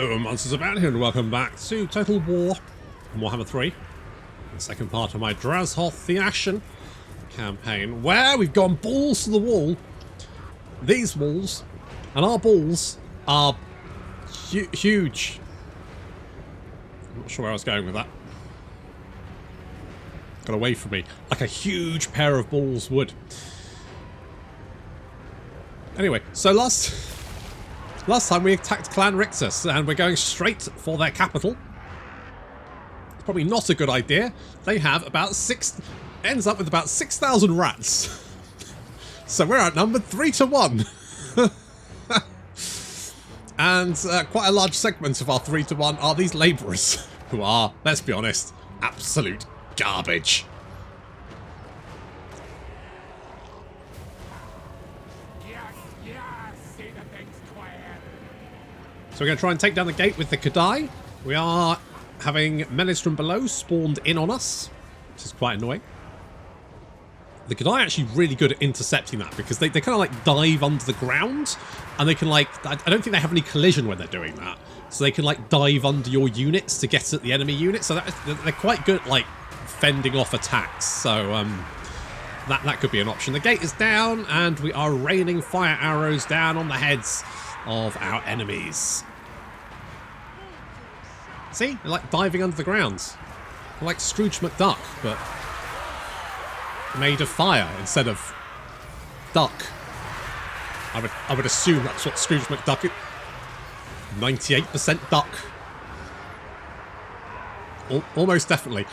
Hello, Monsters About here, and welcome back to Total War on Warhammer 3. The second part of my Drazhoath the Ashen Campaign, where we've gone balls to the wall. These walls and our balls are huge. I'm not sure where I was going with that. Got away from me, like a huge pair of balls would. Anyway, so last time we attacked Clan Rictus, and we're going straight for their capital. It's probably not a good idea. They have about ends up with about 6,000 rats. So we're outnumbered 3-1. And quite a large segment of our 3-1 are these labourers, who are, let's be honest, absolute garbage. So we're going to try and take down the gate with the Kadai. We are having menace from below spawned in on us, which is quite annoying. The Kadai are actually really good at intercepting that, because they kind of like dive under the ground, and they can like, I don't think they have any collision when they're doing that. So they can like dive under your units to get at the enemy units. So they're quite good at like fending off attacks. So that could be an option. The gate is down, and we are raining fire arrows down on the heads of our enemies. See? They're like diving under the ground. They're like Scrooge McDuck, but made of fire instead of duck. I would assume that's what Scrooge McDuck is. 98% duck. Almost definitely.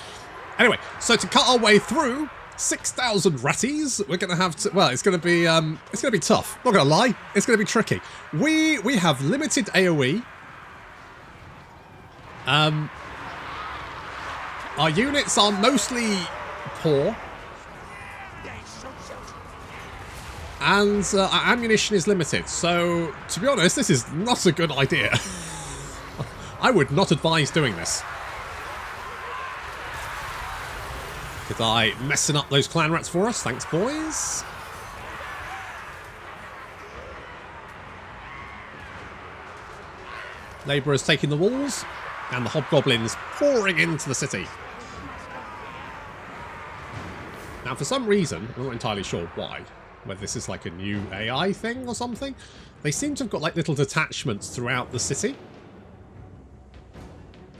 Anyway, so to cut our way through 6,000 ratties, we're going to have to, well, it's going to be tough. Not going to lie, it's going to be tricky. We have limited AoE. Our units are mostly poor. And our ammunition is limited. So, to be honest, this is not a good idea. I would not advise doing this. Kadai messing up those clan rats for us. Thanks, boys. Labourers taking the walls, and the hobgoblins pouring into the city. Now, for some reason, I'm not entirely sure why, whether this is like a new AI thing or something, they seem to have got like little detachments throughout the city.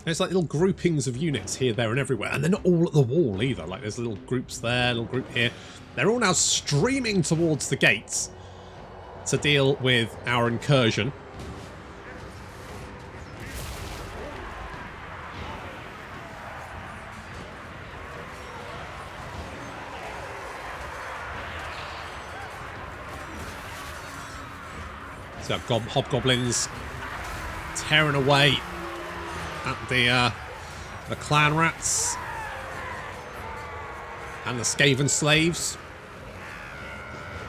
There's like little groupings of units here, there, and everywhere, and they're not all at the wall either. Like there's little groups there, little group here. They're all now streaming towards the gates to deal with our incursion. So I've got hobgoblins tearing away at the clan rats and the Skaven slaves.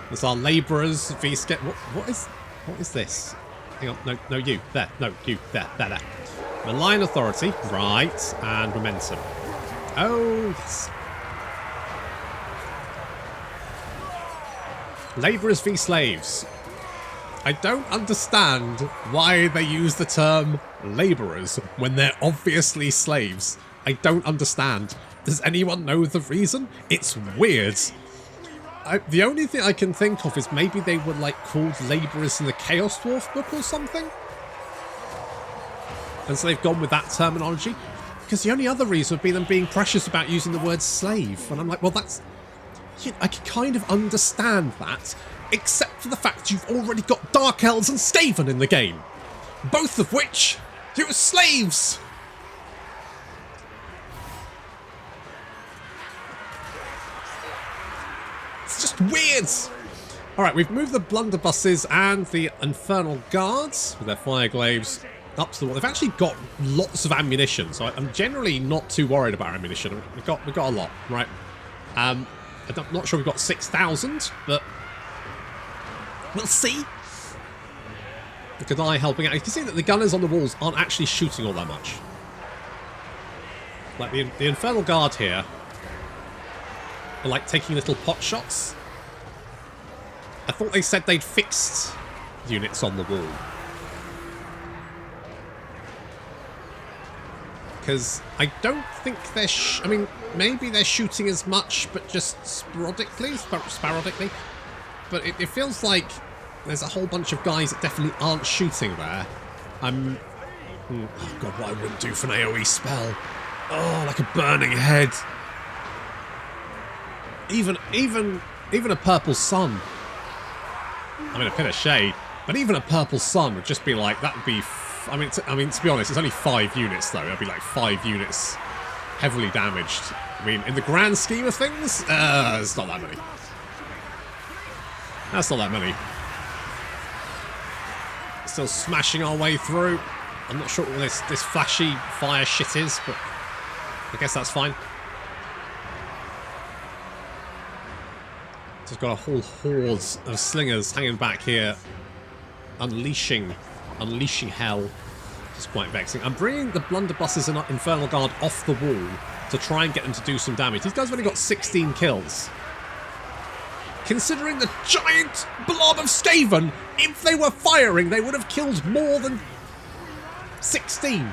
There's our labourers. What is this? Hang on, no, you there, no, you there. Malign authority, right, and momentum. Oh, yes. Labourers v slaves. I don't understand why they use the term labourers when they're obviously slaves. I don't understand. Does anyone know the reason? It's weird. The only thing I can think of is maybe they were like called labourers in the Chaos Dwarfs book or something. And so they've gone with that terminology. Because the only other reason would be them being precious about using the word slave. And I'm like, well, that's... I can kind of understand that. Except for the fact you've already got Dark Elves and Skaven in the game. Both of which use slaves. It's just weird. Alright, we've moved the blunderbusses and the infernal guards with their fire glaives up to the wall. They've actually got lots of ammunition, so I'm generally not too worried about ammunition. We've got a lot, right? I'm not sure we've got 6,000, but we'll see. The Kadai helping out. You can see that the gunners on the walls aren't actually shooting all that much. Like the Infernal Guard here are like taking little pot shots. I thought they said they'd fixed units on the wall. because I don't think they're... I mean, maybe they're shooting as much, but just sporadically. But it feels like there's a whole bunch of guys that definitely aren't shooting there. Oh god, what I wouldn't do for an AoE spell. Oh, like a burning head. Even a purple sun. I mean, a pit of shade, but even a purple sun would just be like, that would be... I mean, to be honest, it's only 5 units, though. It'd be like 5 units heavily damaged. I mean, in the grand scheme of things, it's not that many. That's not that many. Still smashing our way through. I'm not sure what this flashy fire shit is, but I guess that's fine. Just got a whole horde of slingers hanging back here, unleashing hell. It's quite vexing. I'm bringing the blunderbusses and Infernal Guard off the wall to try and get them to do some damage. These guys have only got 16 kills. Considering the giant blob of Skaven, if they were firing, they would have killed more than 16.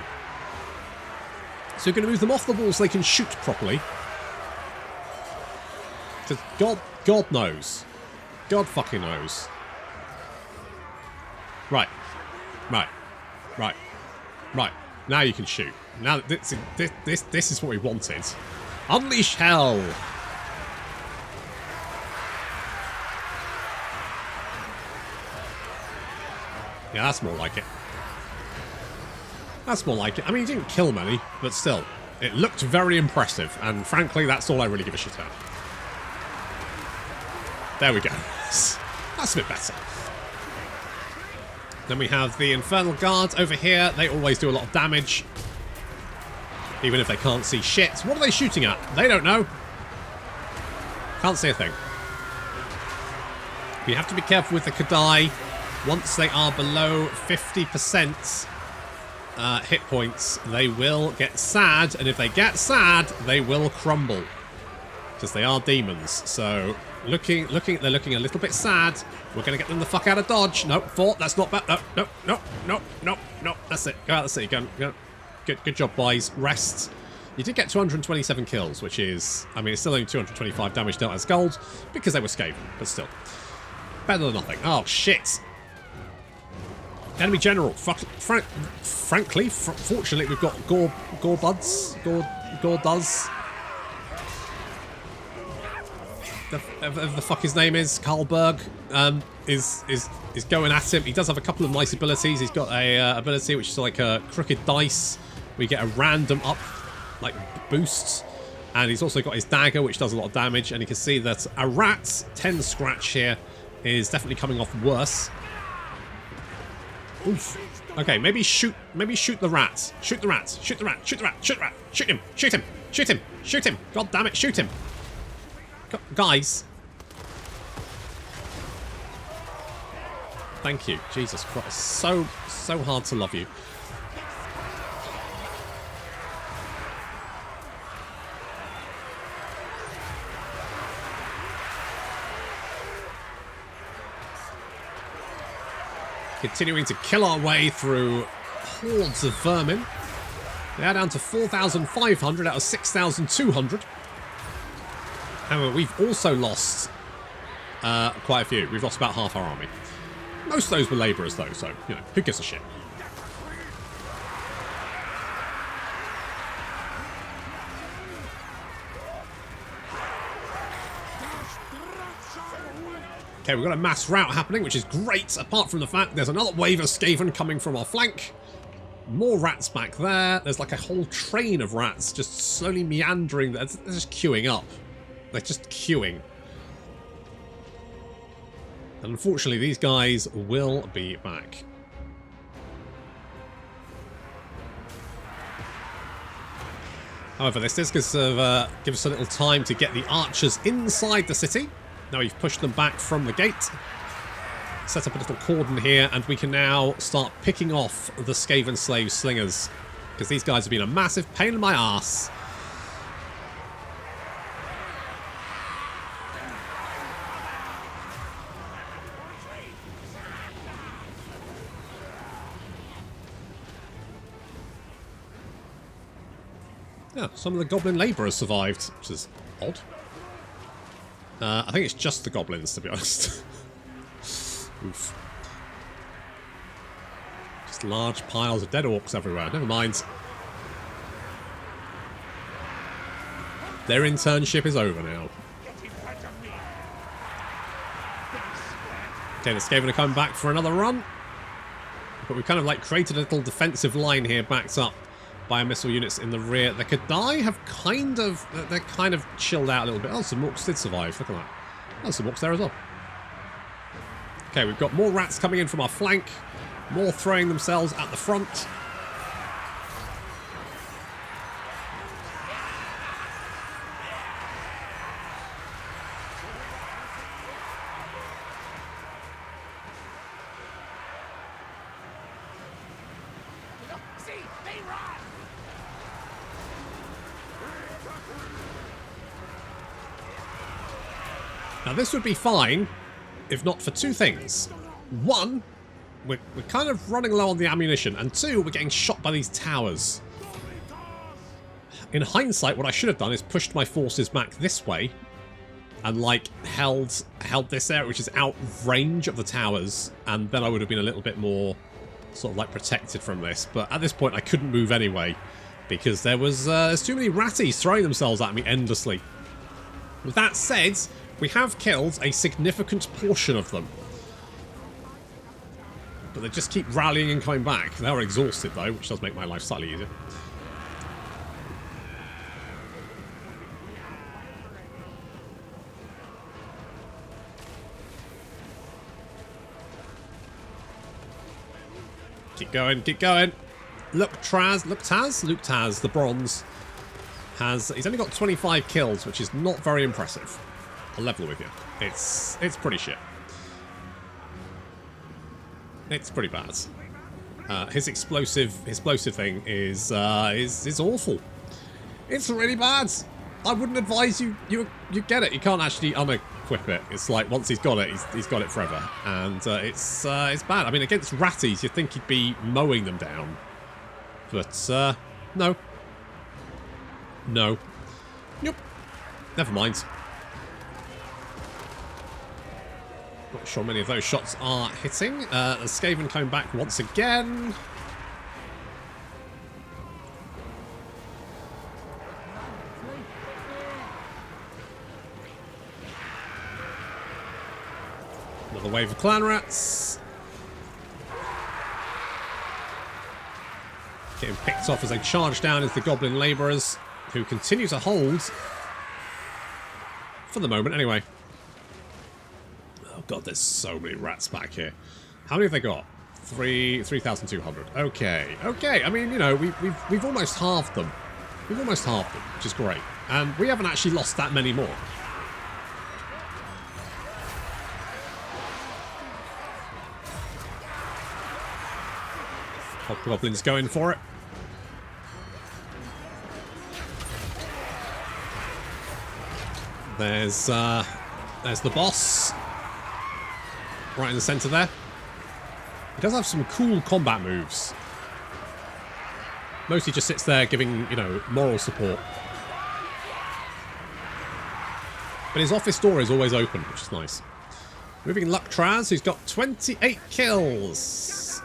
So we're going to move them off the wall so they can shoot properly. Because God knows. God fucking knows. Right. Now you can shoot. Now this is what we wanted. Unleash hell. Yeah, that's more like it. That's more like it. I mean, he didn't kill many, but still, it looked very impressive. And frankly, that's all I really give a shit about. There we go. That's a bit better. Then we have the Infernal Guards over here. They always do a lot of damage. Even if they can't see shit. What are they shooting at? They don't know. Can't see a thing. We have to be careful with the Kadai. Once they are below 50% hit points, they will get sad. And if they get sad, they will crumble. Because they are demons. So... they're looking a little bit sad. We're going to get them the fuck out of Dodge. No, fort, that's not bad. No. That's it. Go out of the city. Go. Good job, boys. Rest. You did get 227 kills, which is... I mean, it's still only 225 damage dealt as gold, because they were Skaven, but still. Better than nothing. Oh, shit. Enemy General. Fortunately, we've got Gore Buds. Gore does. The fuck his name is, Karlberg, is going at him. He does have a couple of nice abilities. He's got a ability which is like a crooked dice. We get a random up, like, boost. And he's also got his dagger, which does a lot of damage. And you can see that a rat 10 scratch here is definitely coming off worse. Oof. Okay, maybe shoot the rat. Shoot the rat. Shoot the rat. Shoot the rat. Shoot the rat. Shoot him. Shoot him. Shoot him. Shoot him. God damn it, shoot him. Guys. Thank you. Jesus Christ. So hard to love you. Continuing to kill our way through hordes of vermin. They are down to 4,500 out of 6,200. However, we've also lost quite a few. We've lost about half our army. Most of those were labourers, though, so, you know, who gives a shit? Okay, we've got a mass rout happening, which is great, apart from the fact there's another wave of Skaven coming from our flank. More rats back there. There's like a whole train of rats just slowly meandering. They're just queuing up. They're just queuing. And unfortunately, these guys will be back. However, this does give us a little time to get the archers inside the city. Now we've pushed them back from the gate. Set up a little cordon here, and we can now start picking off the Skaven slave slingers. Because these guys have been a massive pain in my ass. Yeah, some of the goblin labourers survived, which is odd. I think it's just the goblins, to be honest. Oof. Just large piles of dead orcs everywhere. Never mind. Their internship is over now. Okay, the Skaven are coming back for another run. But we've kind of like created a little defensive line here, backed up by our missile units in the rear. The Kadai have they're kind of chilled out a little bit. Oh, some orcs did survive. Look at that. Oh, some orcs there as well. Okay, we've got more rats coming in from our flank. More throwing themselves at the front. Now this would be fine, if not for two things. One, we're kind of running low on the ammunition, and two, we're getting shot by these towers. In hindsight, what I should have done is pushed my forces back this way, and like held this area, which is out of range of the towers, and then I would have been a little bit more sort of like protected from this. But at this point, I couldn't move anyway, because there's too many ratties throwing themselves at me endlessly. With that said, we have killed a significant portion of them. But they just keep rallying and coming back. They are exhausted though, which does make my life slightly easier. Keep going, keep going. Luke Taz, the bronze, he's only got 25 kills, which is not very impressive. I'll level with you. It's pretty shit. It's pretty bad. His explosive thing is awful. It's really bad. I wouldn't advise you get it. You can't actually unequip it. It's like once he's got it, he's got it forever, and it's bad. I mean, against ratties, you'd think he'd be mowing them down, but no. Nope. Never mind. Not sure many of those shots are hitting. The Skaven coming back once again. Another wave of clan rats. Getting picked off as they charge down into the goblin labourers, who continue to hold. For the moment, anyway. Oh god, there's so many rats back here. How many have they got? 3,200. Okay, okay. I mean, you know, we've almost halved them. We've almost halved them, which is great. And we haven't actually lost that many more. Hobgoblins going for it. There's the boss. Right in the centre there. He does have some cool combat moves. Mostly just sits there giving, you know, moral support. But his office door is always open, which is nice. Moving Luck Traz, who's got 28 kills.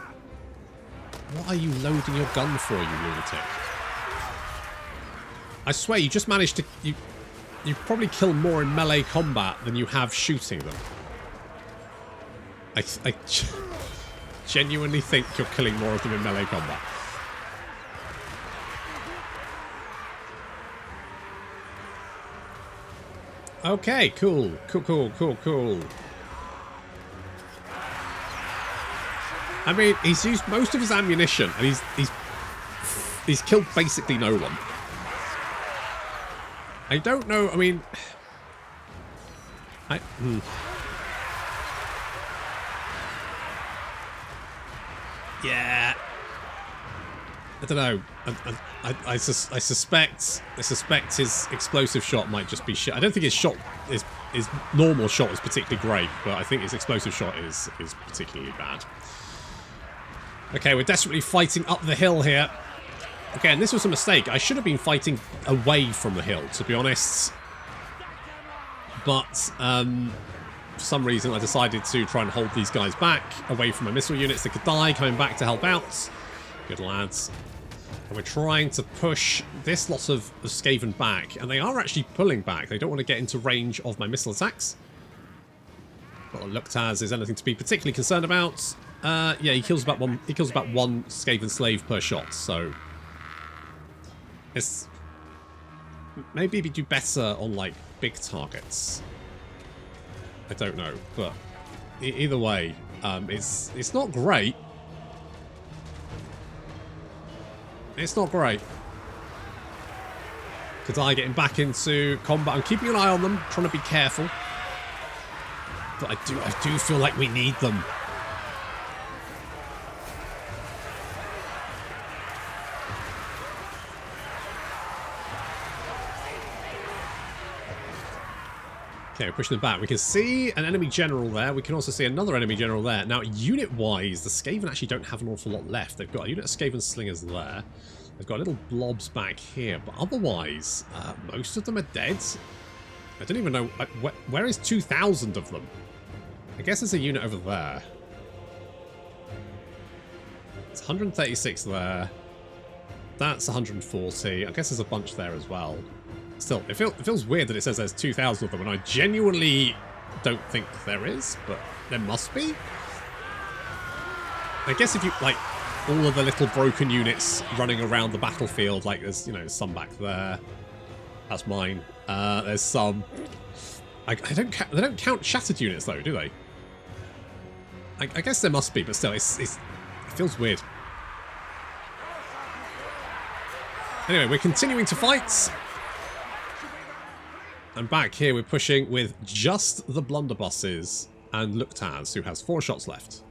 What are you loading your gun for, you lunatic? I swear, you just managed to... You probably kill more in melee combat than you have shooting them. I genuinely think you're killing more of them in melee combat. Okay, cool. Cool. I mean, he's used most of his ammunition, and he's killed basically no one. I don't know, I mean... Yeah. I don't know. I suspect his explosive shot might just be shit. I don't think his shot his normal shot is particularly great, but I think his explosive shot is particularly bad. Okay, we're desperately fighting up the hill here. Okay, and this was a mistake. I should have been fighting away from the hill, to be honest. But for some reason I decided to try and hold these guys back, away from my missile units that could die, coming back to help out. Good lads. And we're trying to push this lot of Skaven back, and they are actually pulling back. They don't want to get into range of my missile attacks. Not that Luktaz is anything to be particularly concerned about. Yeah, he kills about one Skaven slave per shot, so it's maybe we do better on like big targets. I don't know, but either way, it's not great. It's not great. Kadai getting back into combat. I'm keeping an eye on them, trying to be careful. But I do feel like we need them. Okay, we're pushing them back. We can see an enemy general there. We can also see another enemy general there. Now, unit-wise, the Skaven actually don't have an awful lot left. They've got a unit of Skaven slingers there. They've got little blobs back here. But otherwise, most of them are dead. I don't even know... where is 2,000 of them? I guess there's a unit over there. It's 136 there. That's 140. I guess there's a bunch there as well. Still, it feels weird that it says there's 2,000 of them, and I genuinely don't think there is, but there must be. I guess if you, like, all of the little broken units running around the battlefield, like there's, you know, some back there. That's mine. There's some... they don't count shattered units, though, do they? I guess there must be, but still, it feels weird. Anyway, we're continuing to fight. And back here, we're pushing with just the blunderbusses and Luktaz, who has 4 shots left.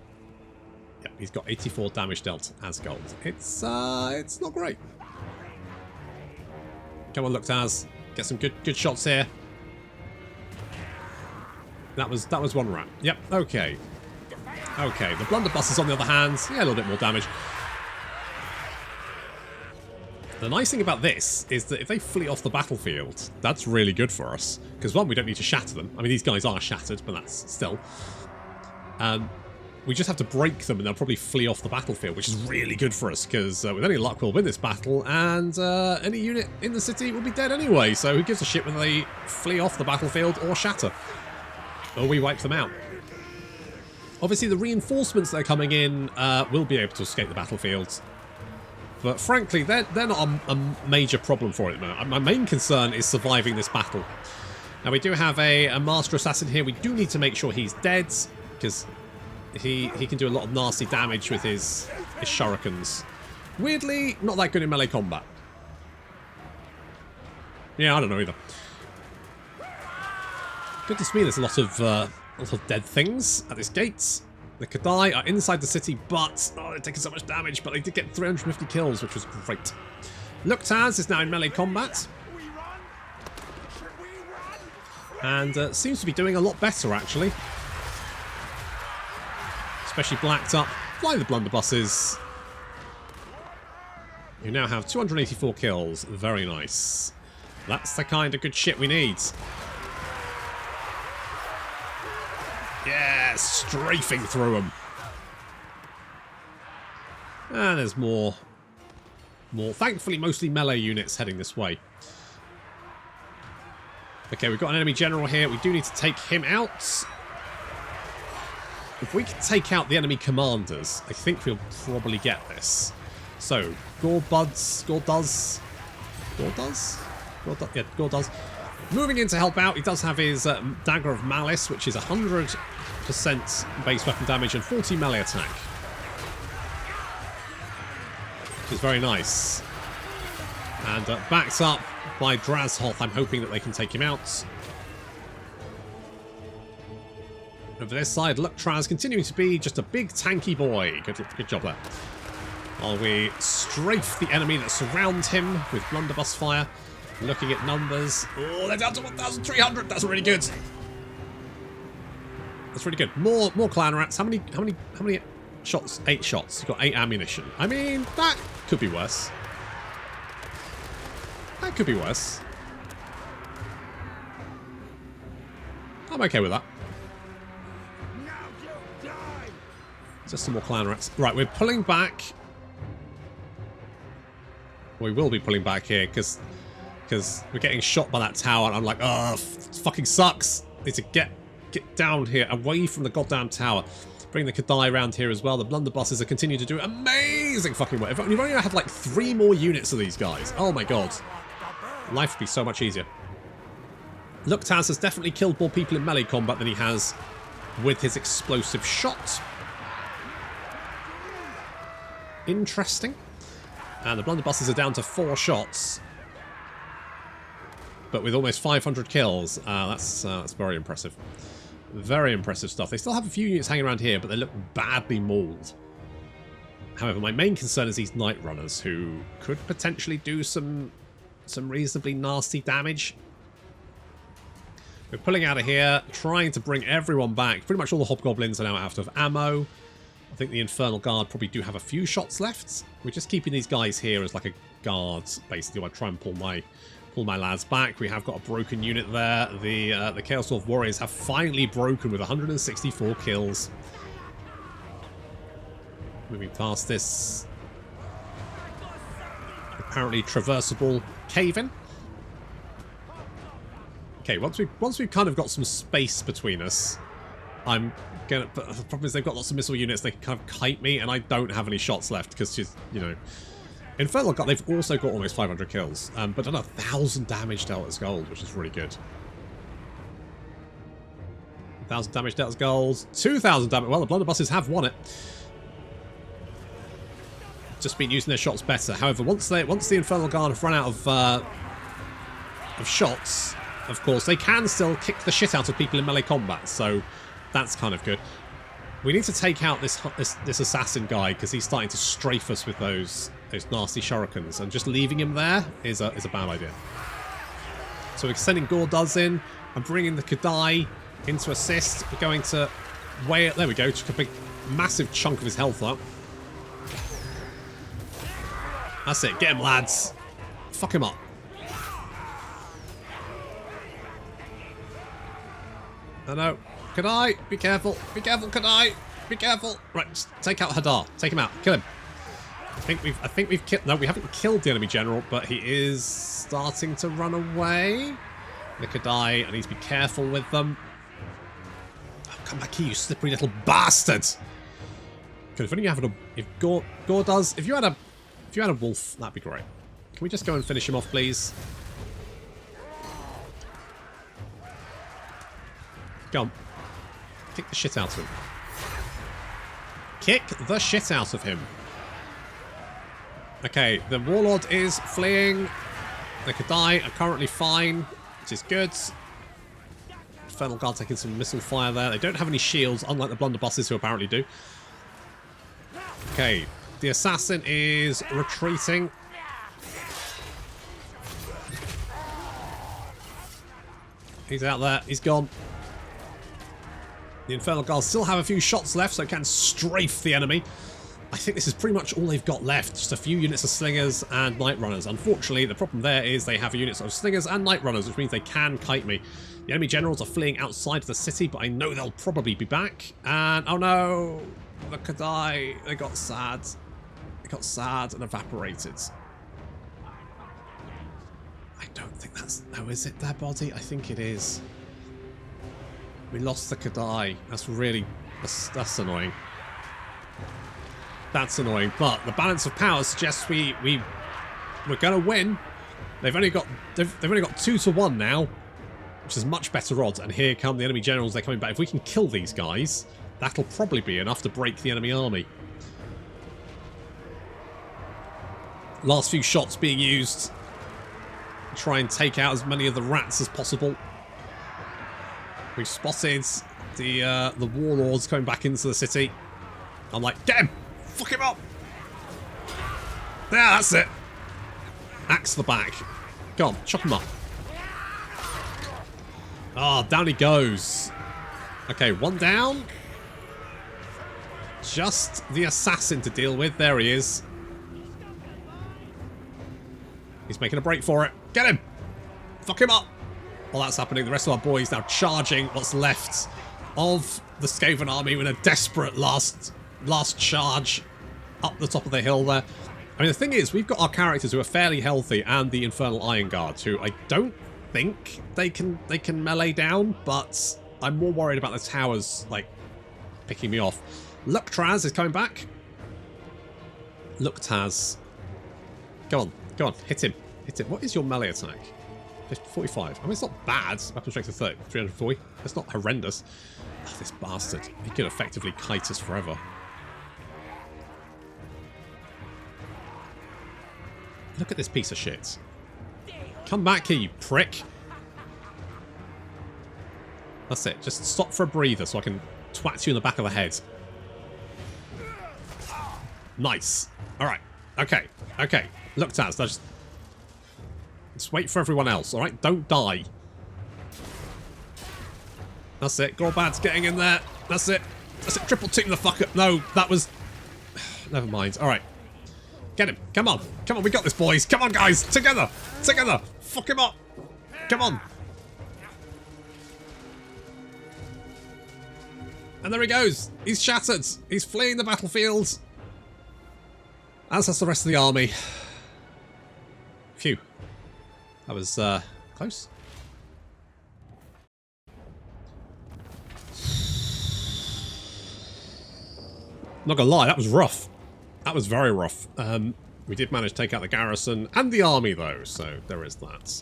Yep, he's got 84 damage dealt Azgorh. It's not great. Come on, Luktaz, get some good shots here. That was one rat. Yep. Okay. Okay. The blunderbusses, on the other hand, yeah, a little bit more damage. The nice thing about this is that if they flee off the battlefield, that's really good for us. Because, one, we don't need to shatter them. I mean, these guys are shattered, but that's still... we just have to break them and they'll probably flee off the battlefield, which is really good for us, because with any luck we'll win this battle, and any unit in the city will be dead anyway, so who gives a shit whether they flee off the battlefield or shatter? Or we wipe them out. Obviously, the reinforcements that are coming in will be able to escape the battlefield. But frankly, they're not a major problem for it at the moment. My main concern is surviving this battle. Now, we do have a Master Assassin here. We do need to make sure he's dead, because he can do a lot of nasty damage with his shurikens. Weirdly, not that good in melee combat. Yeah, I don't know either. Goodness me, there's a lot of dead things at this gate. The Kadai are inside the city, but they're taking so much damage, but they did get 350 kills, which was great. Luktaz is now in melee combat. And seems to be doing a lot better, actually. Especially blacked up. Fly the blunderbusses. You now have 284 kills. Very nice. That's the kind of good shit we need. Yeah, strafing through them. And there's more. Thankfully, mostly melee units heading this way. Okay, we've got an enemy general here. We do need to take him out. If we can take out the enemy commanders, I think we'll probably get this. So, Gore does. Moving in to help out, he does have his Dagger of Malice, which is 100% base weapon damage and 40 melee attack. Which is very nice. And backed up by Drazhoath, I'm hoping that they can take him out. Over this side, Luktaz continuing to be just a big tanky boy. Good job there. While we strafe the enemy that surrounds him with blunderbuss fire. Looking at numbers. Oh, they're down to 1,300. That's really good. That's really good. More clan rats. How many shots? 8 shots. You've got 8 ammunition. I mean, that could be worse. That could be worse. I'm okay with that. Just some more clan rats. Right, we're pulling back. We will be pulling back here because we're getting shot by that tower. And I'm like, oh, it fucking sucks. Need to get down here, away from the goddamn tower. Bring the Kadai around here as well. The blunderbusses are continuing to do amazing fucking work. If you've only had like 3 more units of these guys. Oh my god. Life would be so much easier. Luktaz has definitely killed more people in melee combat than he has with his explosive shot. Interesting. And the blunderbusses are down to 4 shots. But with almost 500 kills. That's very impressive. Very impressive stuff. They still have a few units hanging around here, but they look badly mauled. However, my main concern is these Night Runners, who could potentially do some reasonably nasty damage. We're pulling out of here, trying to bring everyone back. Pretty much all the Hobgoblins are now out of ammo. I think the Infernal Guard probably do have a few shots left. We're just keeping these guys here as like a guard, basically. I try and pull my lads back. We have got a broken unit there. The Chaos Dwarf Warriors have finally broken with 164 kills. Moving past this apparently traversable cave-in. Okay, once we've kind of got some space between us, I'm gonna. But the problem is they've got lots of missile units. They can kind of kite me, and I don't have any shots left because she's, you know. Infernal God, they've also got almost 500 kills, but done 1,000 damage dealt as gold, which is really good. 1,000 damage dealt as gold, 2,000 damage. Well, the blunderbusses have won it. Just been using their shots better. However, once the Infernal Guard have run out of shots, of course, they can still kick the shit out of people in melee combat. So that's kind of good. We need to take out this assassin guy because he's starting to strafe us with those nasty shurikens, and just leaving him there is a bad idea. So we're sending Gorduz in. I'm bringing the Kadai in to assist. We're going to weigh it. There we go. Took a big, massive chunk of his health up. That's it. Get him, lads. Fuck him up. Oh no. Kadai, be careful. Be careful, Kadai. Be careful. Right, just take out Hadar. Take him out. Kill him. I think we've killed. No, we haven't killed the enemy general, but he is starting to run away. The Kadai, I need to be careful with them. Oh, come back here, you slippery little bastard! Because if only you have if Gorduz, if you had a wolf, that'd be great. Can we just go and finish him off, please? Go on. Kick the shit out of him. Kick the shit out of him. Okay, the Warlord is fleeing. The Kadai are currently fine, which is good. Infernal Guard taking some missile fire there. They don't have any shields, unlike the blunderbusses, who apparently do. Okay, the assassin is retreating. He's out there. He's gone. The Infernal Guard still have a few shots left, so it can strafe the enemy. I think this is pretty much all they've got left. Just a few units of Slingers and Night Runners. Unfortunately, the problem there is they have units of Slingers and Night Runners, which means they can kite me. The enemy generals are fleeing outside of the city, but I know they'll probably be back. And, oh no! The Kadai, they got sad. They got sad and evaporated. I don't think that's... Oh, is it their body? I think it is. We lost the Kadai. That's really... That's annoying. That's annoying, but the balance of power suggests we're going to win. They've only got 2-1 now, which is much better odds. And here come the enemy generals. They're coming back. If we can kill these guys, that'll probably be enough to break the enemy army. Last few shots being used. Try and take out as many of the rats as possible. We've spotted the warlords coming back into the city. I'm like, get him! Fuck him up! Yeah, that's it. Axe the back. Go on, chop him up. Ah, down he goes. Okay, one down. Just the assassin to deal with. There he is. He's making a break for it. Get him! Fuck him up! While that's happening, the rest of our boys now charging what's left of the Skaven army with a desperate last charge up the top of the hill there. I mean, the thing is, we've got our characters who are fairly healthy and the Infernal Iron Guards, who I don't think they can melee down, but I'm more worried about the towers, like, picking me off. Look, Traz is coming back. Look, Taz. Go on, hit him. What is your melee attack? 45. I mean, it's not bad. Weapon strength of 30, 340. That's not horrendous. Oh, this bastard. He can effectively kite us forever. Look at this piece of shit. Come back here, you prick. That's it. Just stop for a breather so I can twat you in the back of the head. Nice. Alright. Okay. Look, Taz, just wait for everyone else, alright? Don't die. That's it. Gorbad's getting in there. That's it. Triple team the fuck up. No, that was... Never mind. Alright. Get him. Come on. We got this, boys. Come on, guys. Together. Fuck him up. Come on. And there he goes. He's shattered. He's fleeing the battlefield. As does the rest of the army. Phew. That was close. Not gonna lie, that was rough. That was very rough. We did manage to take out the garrison and the army, though, so there is that.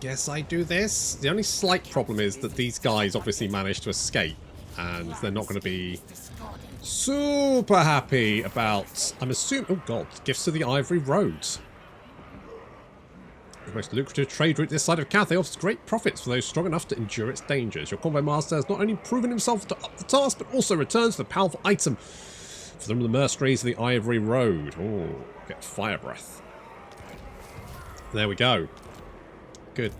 Guess I do this. The only slight problem is that these guys obviously managed to escape, and they're not going to be super happy about, I'm assuming, oh god, gifts to the Ivory Road. The most lucrative trade route this side of Cathay offers great profits for those strong enough to endure its dangers. Your convoy master has not only proven himself to up the task, but also returns the powerful item for them, the mercenaries of the Ivory Road. Oh, get fire breath. There we go. Good.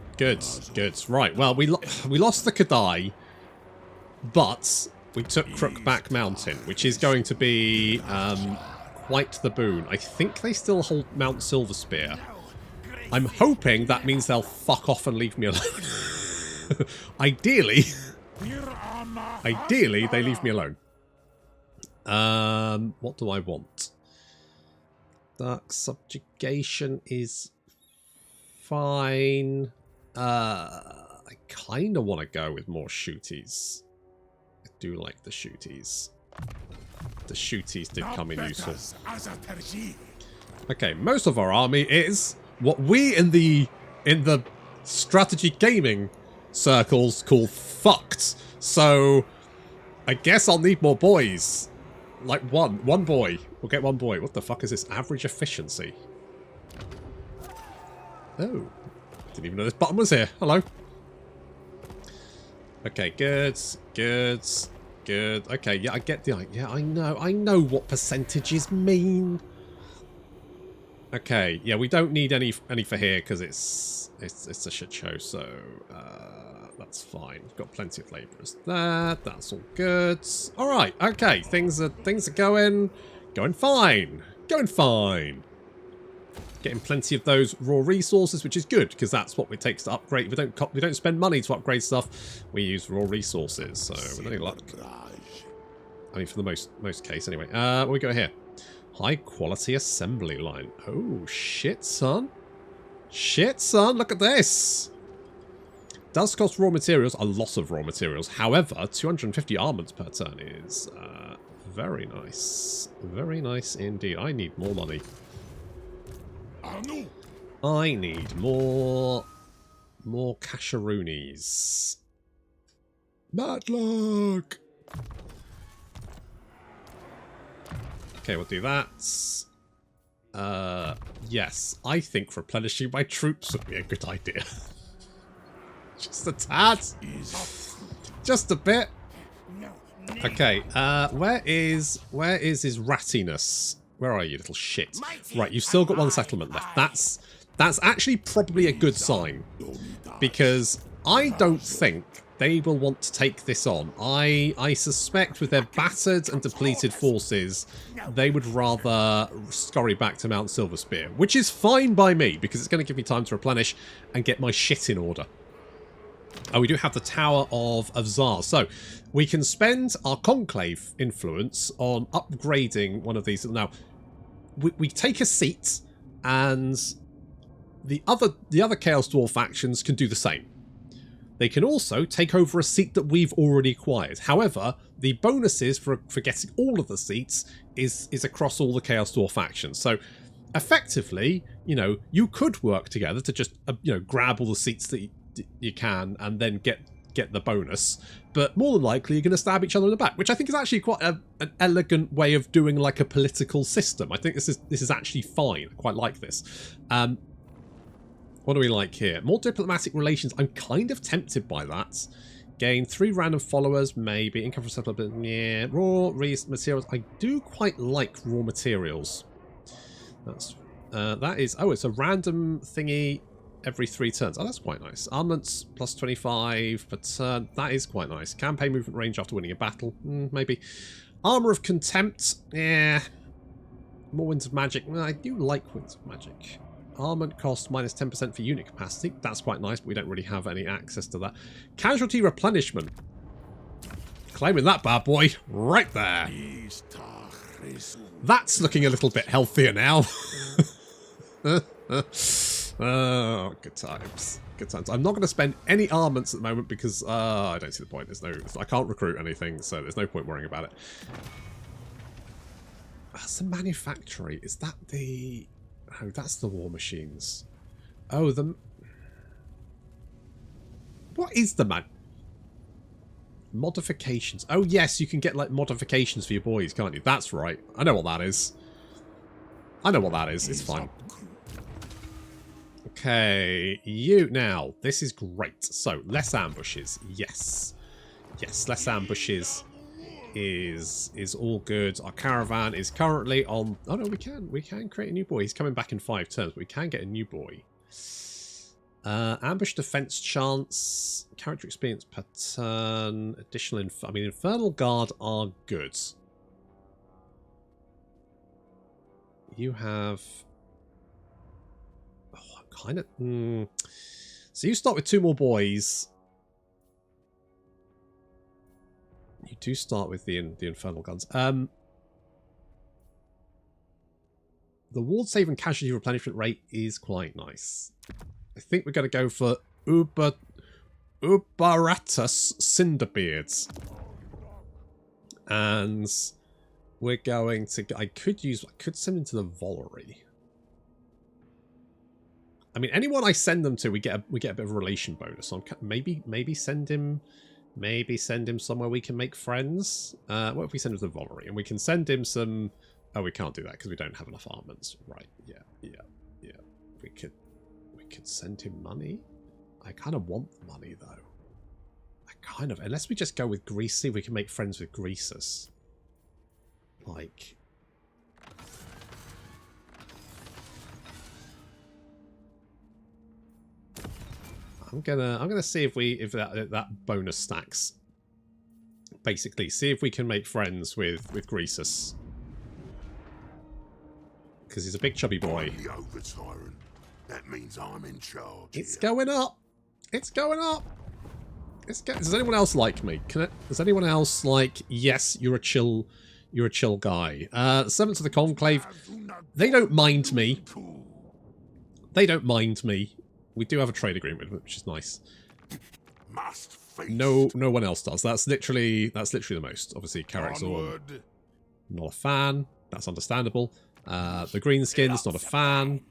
Right, well, we lost the Kadai, but we took Crookback Mountain, which is going to be quite the boon. I think they still hold Mount Silverspear. I'm hoping that means they'll fuck off and leave me alone. Ideally, they leave me alone. What do I want? Dark Subjugation is fine. I kind of want to go with more shooties. I do like the shooties. The shooties did come in useful. Okay, most of our army is what we in the strategy gaming circles call fucked. So I guess I'll need more boys. Like one boy. We'll get one boy. What the fuck is this? Average efficiency. Oh. Didn't even know this button was here. Hello. Okay, good. Okay, yeah, I get the... Yeah, I know what percentages mean. Okay, yeah, we don't need any for here because it's a shit show, so that's fine. We've got plenty of labourers there. That's all good. All right, okay, things are going fine. Getting plenty of those raw resources, which is good because that's what it takes to upgrade. We don't spend money to upgrade stuff. We use raw resources, so with any luck. I mean, for the most case, anyway. What we go here? High quality assembly line. Oh shit, son! Look at this. Does cost raw materials, a lot of raw materials. However, 250 armaments per turn is very nice. Very nice indeed. I need more money. I need more casheroonies. Matlock! Okay, we'll do that. Yes, I think replenishing my troops would be a good idea. Just a tad. Just a bit. Okay, where is his rattiness? Where are you, little shit? Right, you've still got one settlement left. That's actually probably a good sign. Because I don't think they will want to take this on. I suspect with their battered and depleted forces, they would rather scurry back to Mount Silverspear, which is fine by me because it's going to give me time to replenish and get my shit in order. Oh, we do have the Tower of Azgorh. So we can spend our Conclave influence on upgrading one of these. Now, we take a seat, and the other Chaos Dwarf factions can do the same. They can also take over a seat that we've already acquired. However, the bonuses for getting all of the seats is across all the Chaos Dwarf factions. So effectively, you know, you could work together to just grab all the seats that you can and then get the bonus, but more than likely you're going to stab each other in the back, which I think is actually quite an elegant way of doing like a political system. I think this is actually fine. I quite like this. What do we like here? More diplomatic relations. I'm kind of tempted by that. Gain 3 random followers, maybe. Income from settlement, yeah. Raw materials. I do quite like raw materials. That is. Oh, it's a random thingy every 3 turns. Oh, that's quite nice. Armaments plus 25 per turn. That is quite nice. Campaign movement range after winning a battle. Maybe. Armor of Contempt. Yeah. More Winds of Magic. Well, I do like Winds of Magic. Armament cost minus 10% for unit capacity. That's quite nice, but we don't really have any access to that. Casualty replenishment. Claiming that bad boy right there. That's looking a little bit healthier now. Oh, good times. Good times. I'm not going to spend any armaments at the moment because I don't see the point. I can't recruit anything, so there's no point worrying about it. That's the manufactory. Is that the... Oh, that's the war machines. Oh, what is the modifications? Oh, yes, you can get like modifications for your boys, can't you? That's right. I know what that is. I know what that is. It's fine. Okay, you now. This is great. So, less ambushes. Yes. Yes, less ambushes is all good. Our caravan is currently on... Oh, no, we can create a new boy. He's coming back in 5 turns, but we can get a new boy. Ambush defense chance, character experience per turn, additional... Infernal Guard are good. You have... Oh, kind of... So you start with 2 more boys. You do start with the infernal guns. The ward save and casualty replenishment rate is quite nice. I think we're going to go for Ubaratus Cinderbeards. And we're going to... I could send them to the Volary. I mean, anyone I send them to, we get a bit of a relation bonus. So maybe send him... Maybe send him somewhere we can make friends. What if we send him to the Volary? And we can send him some... Oh, we can't do that because we don't have enough armaments. Right, yeah. We could send him money. I kind of want the money, though. Unless we just go with Greece, see if we can make friends with Greasus. Like... I'm gonna see if that bonus stacks. Basically, see if we can make friends with Greasus. Because he's a big chubby boy. I'm the over-tyrant. That means I'm in charge. It's going up. It's going up. Does anyone else like me? Does anyone else like? Yes, you're a chill guy. Servants of the Conclave. They don't mind me. They don't mind me. We do have a trade agreement, which is nice. No one else does. That's literally the most. Obviously, Karakzor, not a fan. That's understandable. The Greenskins, not a fan.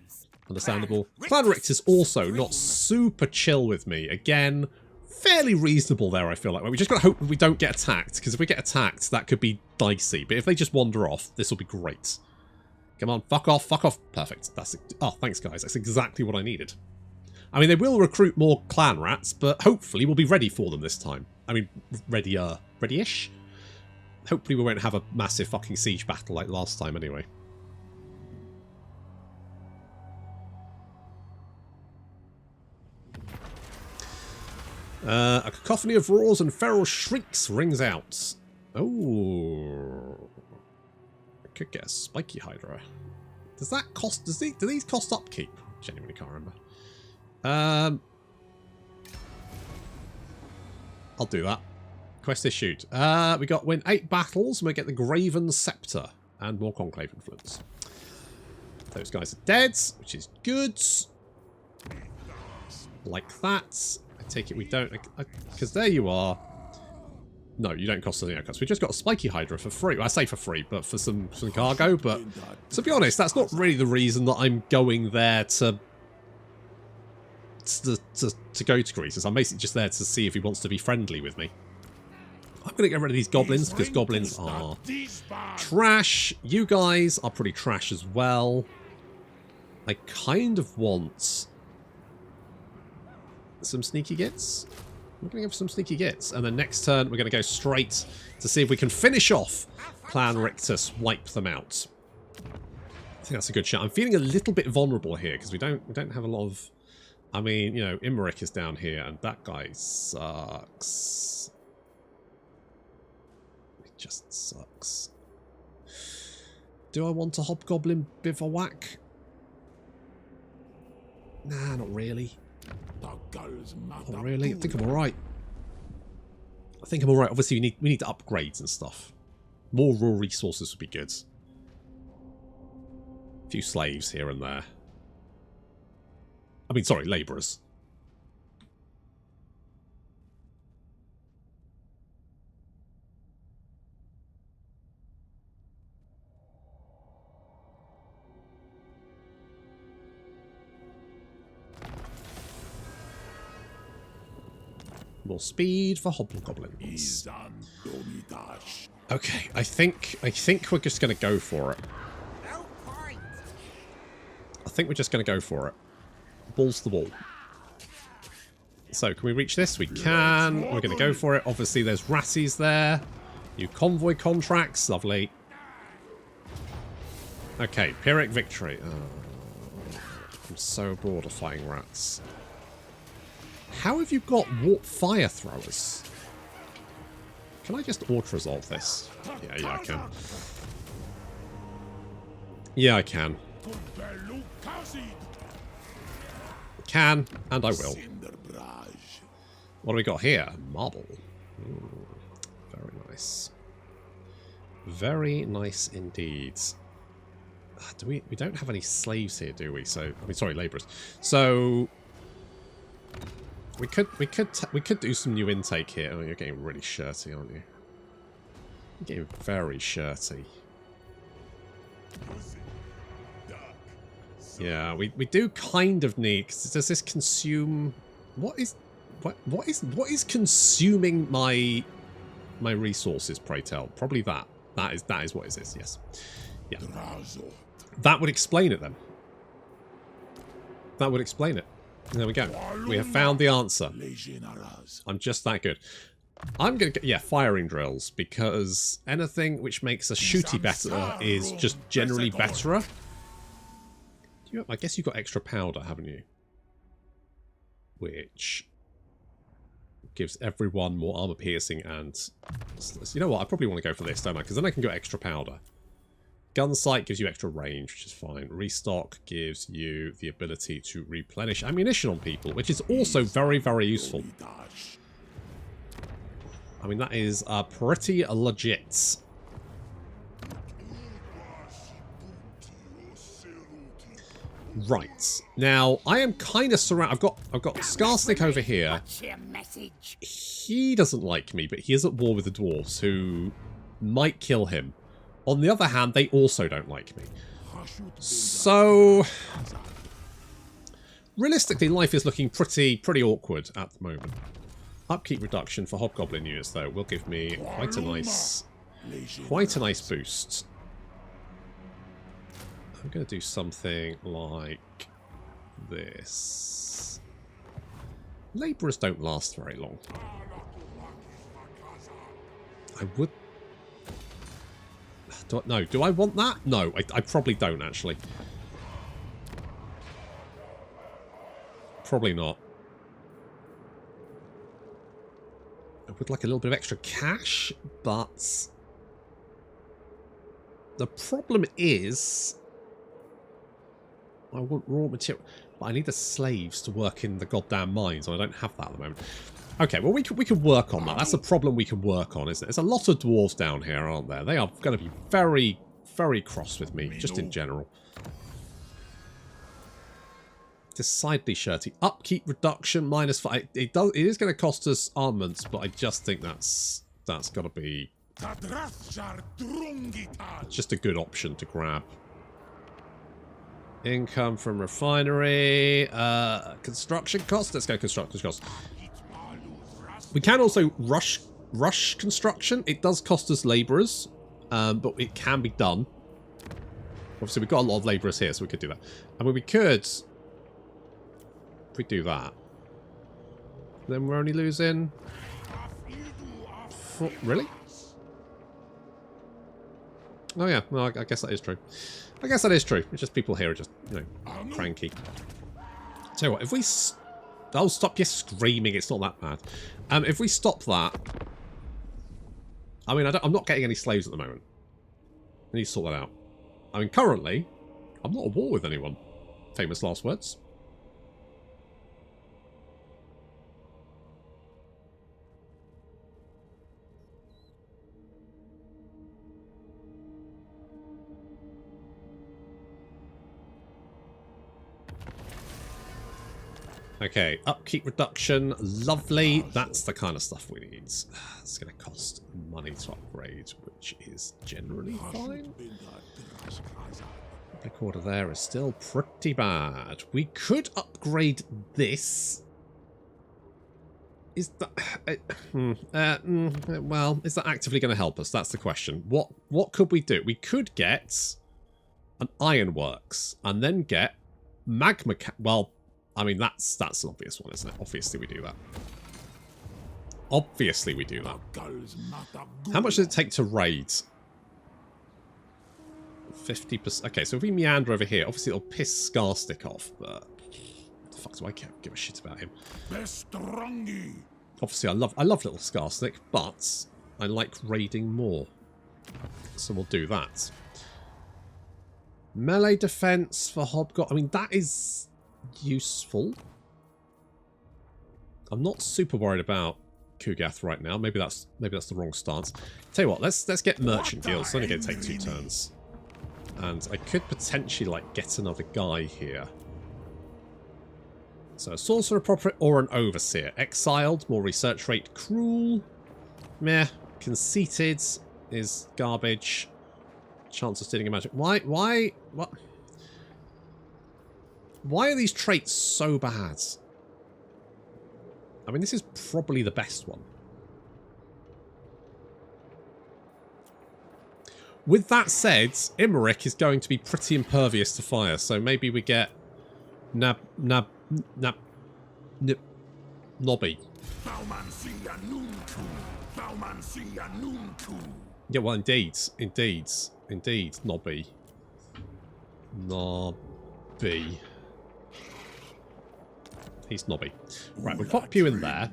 Understandable. Clanrict is also not super chill with me. Again, fairly reasonable there, I feel like. We just got to hope we don't get attacked, because if we get attacked, that could be dicey. But if they just wander off, this will be great. Come on, fuck off, fuck off. Perfect. That's it. Oh, thanks, guys. That's exactly what I needed. I mean, they will recruit more clan rats, but hopefully we'll be ready for them this time. I mean, ready-ish? Hopefully we won't have a massive fucking siege battle like last time anyway. A cacophony of roars and feral shrieks rings out. Oh. I could get a spiky hydra. Does that cost... do these cost upkeep? Genuinely can't remember. I'll do that. Quest issued. We got win 8 battles and we get the Graven Scepter and more Conclave influence. Those guys are dead, which is good. Like that. I take it we don't... because there you are. No, you don't cost anything else. We just got a spiky hydra for free. Well, I say for free, but for some cargo. But to be honest, that's not really the reason that I'm going there to go to Greece. I'm basically just there to see if he wants to be friendly with me. I'm going to get rid of these goblins because goblins are trash. You guys are pretty trash as well. I kind of want some sneaky gits. We're going to give some sneaky gits. And then next turn, we're going to go straight to see if we can finish off Clan Rictus, wipe them out. I think that's a good shot. I'm feeling a little bit vulnerable here because we don't have a lot of... I mean, you know, Imric is down here and that guy sucks. He just sucks. Do I want a Hobgoblin Bivouac? Nah, not really. Not really. I think I'm alright. Obviously, we need upgrades and stuff. More raw resources would be good. A few slaves here and there. I mean, sorry, labourers. More speed for hobgoblins. Okay, I think we're just going to go for it. I think we're just going to go for it. Balls to the wall. So, can we reach this? We can. We're going to go for it. Obviously, there's Ratties there. New convoy contracts. Lovely. Okay, Pyrrhic victory. Oh, I'm so bored of fighting rats. How have you got warp fire throwers? Can I just auto-resolve this? Yeah, I can. Yeah, I can. Can, and I will. What do we got here? Marble. Ooh, very nice. Very nice indeed. Do we don't have any slaves here, do we? So, I mean, sorry, labourers. So we could do some new intake here. Oh, you're getting really shirty, aren't you? You're getting very shirty. Yeah, we do kind of need. Does this consume? What is consuming my resources? Pray tell. Probably that. That is what it is. Yes. Yeah. That would explain it then. That would explain it. There we go. We have found the answer. I'm just that good. I'm going to get, firing drills, because anything which makes a shooty better is just generally betterer. I guess you've got extra powder, haven't you? Which gives everyone more armor piercing and... You know what? I probably want to go for this, don't I? Because then I can go extra powder. Gun sight gives you extra range, which is fine. Restock gives you the ability to replenish ammunition on people, which is also very, very useful. I mean, that is pretty legit. Right. Now, I am kind of surrounded. I've got Skarsnik over here. He doesn't like me, but he is at war with the dwarves, who might kill him. On the other hand, they also don't like me. So, realistically, life is looking pretty awkward at the moment. Upkeep reduction for Hobgoblin units, though, will give me quite a nice boost. I'm going to do something like this. Labourers don't last very long. I would... Do I want that? No, I probably don't, actually. Probably not. would like a little bit of extra cash, but the problem is I want raw material, but I need the slaves to work in the goddamn mines, and I don't have that at the moment. Okay, well, we can work on that. That's a problem we can work on, isn't it? There's a lot of dwarves down here, aren't there? They are going to be very, very cross with me, just in general. Decidedly shirty. Upkeep reduction -5. It is going to cost us armaments, but I just think that's got to be just a good option to grab. Income from refinery, construction costs. Let's go construction costs. We can also rush construction. It does cost us labourers, but it can be done. Obviously, we've got a lot of labourers here, so we could do that. I mean, we could. If we do that, then we're only losing... Really? Oh yeah, well, I guess that is true. I guess that is true. It's just people here are just, you know, cranky. Tell you what, if we... Oh, stop your screaming. It's not that bad. If we stop that... I mean, I'm not getting any slaves at the moment. I need to sort that out. I mean, currently, I'm not at war with anyone. Famous last words. Okay, upkeep reduction, lovely. That's the kind of stuff we need. It's going to cost money to upgrade, which is generally fine. Public order there is still pretty bad. We could upgrade this. Is that... well, is that actively going to help us? That's the question. What could we do? We could get an ironworks and then get magma... Well... I mean, that's an obvious one, isn't it? Obviously we do that. Obviously we do that. How much does it take to raid? 50%. Okay, so if we meander over here, obviously it'll piss Scarstick off, but... What the fuck do I give a shit about him? Obviously I love little Scarstick, but I like raiding more. So we'll do that. Melee defense for Hobgoblin. I mean, that is... useful. I'm not super worried about Kugath right now. Maybe that's the wrong stance. Tell you what, let's get merchant guilds. It's only going to take 2 turns, and I could potentially like get another guy here. So a sorcerer appropriate or an overseer. Exiled, more research rate. Cruel, meh. Conceited is garbage. Chance of stealing a magic. What? Why are these traits so bad? I mean, this is probably the best one. With that said, Imric is going to be pretty impervious to fire, so maybe we get Nobby. Yeah, well, indeed, Nobby. He's Nobby. Right, we'll pop you in there.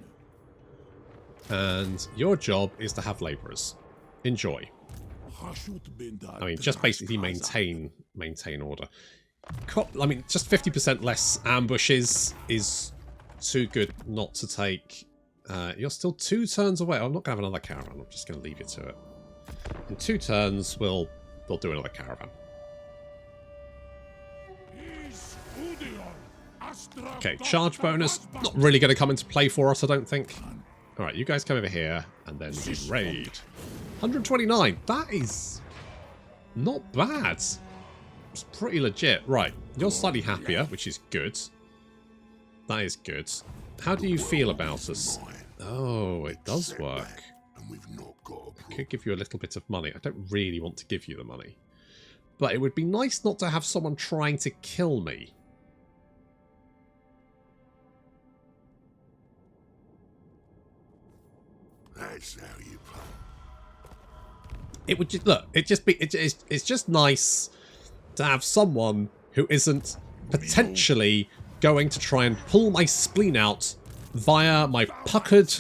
And your job is to have labourers. Enjoy. I mean, just basically maintain order. I mean, just 50% less ambushes is too good not to take. You're still 2 turns away. I'm not going to have another caravan. I'm just going to leave you to it. In 2 turns, we'll do another caravan. Okay, charge bonus. Not really going to come into play for us, I don't think. Alright, you guys come over here, and then we raid. 129. That is not bad. It's pretty legit. Right, you're slightly happier, which is good. That is good. How do you feel about us? Oh, it does work. I could give you a little bit of money. I don't really want to give you the money. But it would be nice not to have someone trying to kill me. That's how you play. It would just look. It's just nice to have someone who isn't potentially going to try and pull my spleen out via my puckered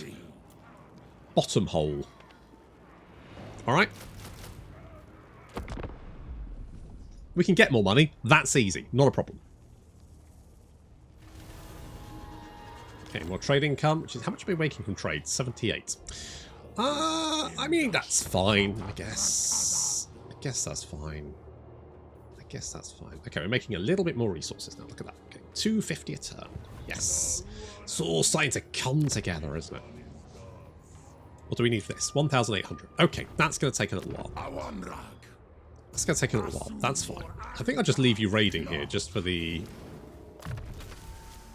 bottom hole. Alright. We can get more money. That's easy. Not a problem. Okay, more trade income, which is how much are we making from trade? 78. I mean, that's fine, I guess. I guess that's fine. I guess that's fine. Okay, we're making a little bit more resources now. Look at that. Okay, 250 a turn. Yes. It's all starting to come together, isn't it? What do we need for this? 1,800. Okay, that's going to take a little while. That's going to take a little while. That's fine. I think I'll just leave you raiding here just for the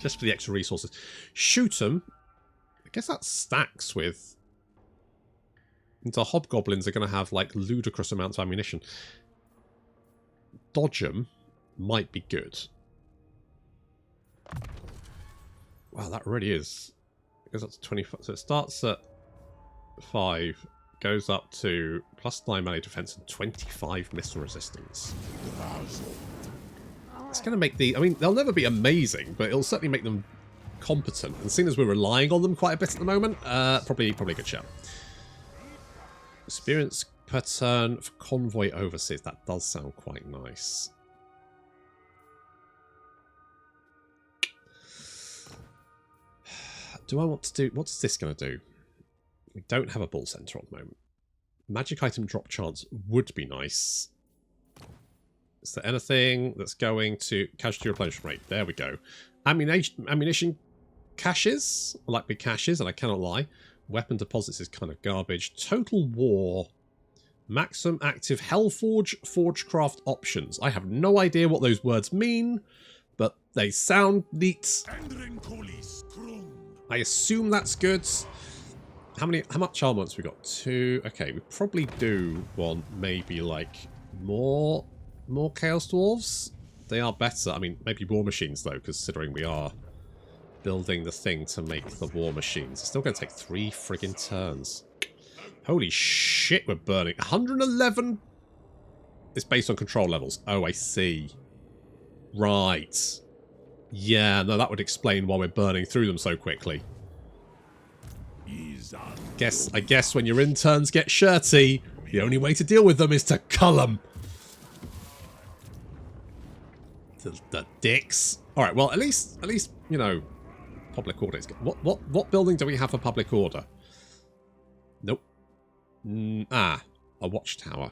extra resources. Shoot 'em. I guess that stacks with... The hobgoblins are going to have like ludicrous amounts of ammunition. Dodge 'em might be good. Wow, that really is. It goes up to 25. So it starts at 5, goes up to +9 melee defense and 25 missile resistance. It's going to make the... I mean, they'll never be amazing, but it'll certainly make them competent. And seeing as we're relying on them quite a bit at the moment, probably a good shout. Experience per turn for convoy overseas. That does sound quite nice. Do I want to do... What's this going to do? We don't have a ball center at the moment. Magic item drop chance would be nice. Is there anything that's going to casualty replenishment rate? There we go. Ammunition caches, likely caches, and I cannot lie. Weapon deposits is kind of garbage. Total war. Maximum active Hellforge Forgecraft options. I have no idea what those words mean, but they sound neat. I assume that's good. How much armaments we got? 2. Okay, we probably do want maybe like more Chaos Dwarfs. They are better. I mean, maybe war machines though, considering we are building the thing to make the war machines. It's still going to take 3 friggin' turns. Holy shit, we're burning. 111 is based on control levels. Oh, I see. Right. Yeah, no, that would explain why we're burning through them so quickly. I guess when your interns get shirty, the only way to deal with them is to cull them. The dicks. All right. Well, at least you know, public order is good. What building do we have for public order? Nope. A watchtower.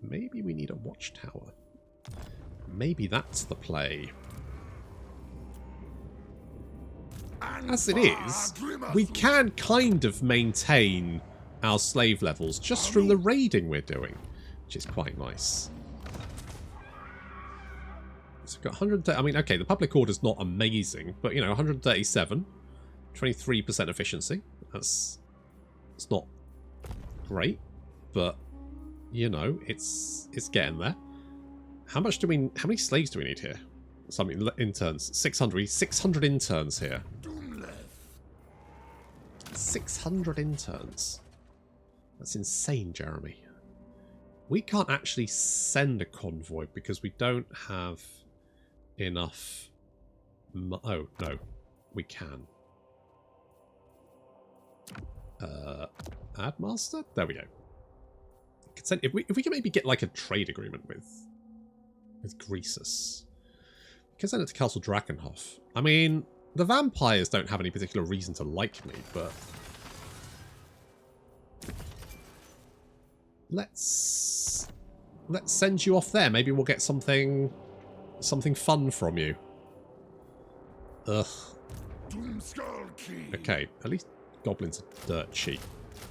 Maybe we need a watchtower. Maybe that's the play. As it is, we can kind of maintain our slave levels just from the raiding we're doing, which is quite nice. So we've got 130. I mean, okay, the public order's not amazing, but you know, 137, 23% efficiency. It's not great, but you know, it's getting there. How many slaves do we need here? Something interns. 600 interns here. 600 interns. That's insane, Jeremy. We can't actually send a convoy because we don't have enough... Oh, no. We can. Add master? There we go. Consent. If we can maybe get like a trade agreement with Greasus. We can send it to Castle Drakenhof. I mean, the vampires don't have any particular reason to like me, but let's send you off there. Maybe we'll get something fun from you. Ugh. Okay, at least goblins are dirt cheap.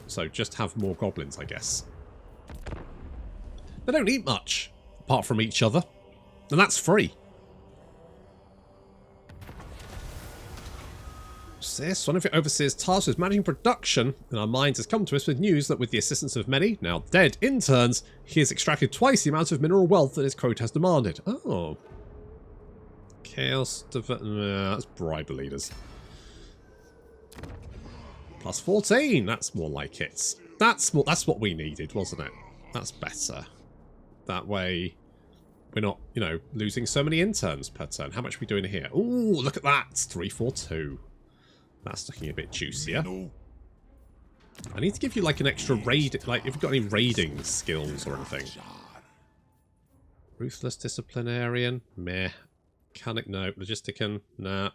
So just have more goblins, I guess. They don't eat much, apart from each other. And that's free. What's this? One of your overseers tasked with managing production in our mines has come to us with news that with the assistance of many, now dead, interns, he has extracted twice the amount of mineral wealth that his quota has demanded. Oh. Chaos... that's bribe leaders. Plus 14. That's more like it. That's what we needed, wasn't it? That's better. That way, we're not, you know, losing so many interns per turn. How much are we doing here? Ooh, look at that. 342. That's looking a bit juicier. I need to give you like an extra raid, like if you've got any raiding skills or anything. Ruthless Disciplinarian, meh. Mechanic, no. Logistician, nah.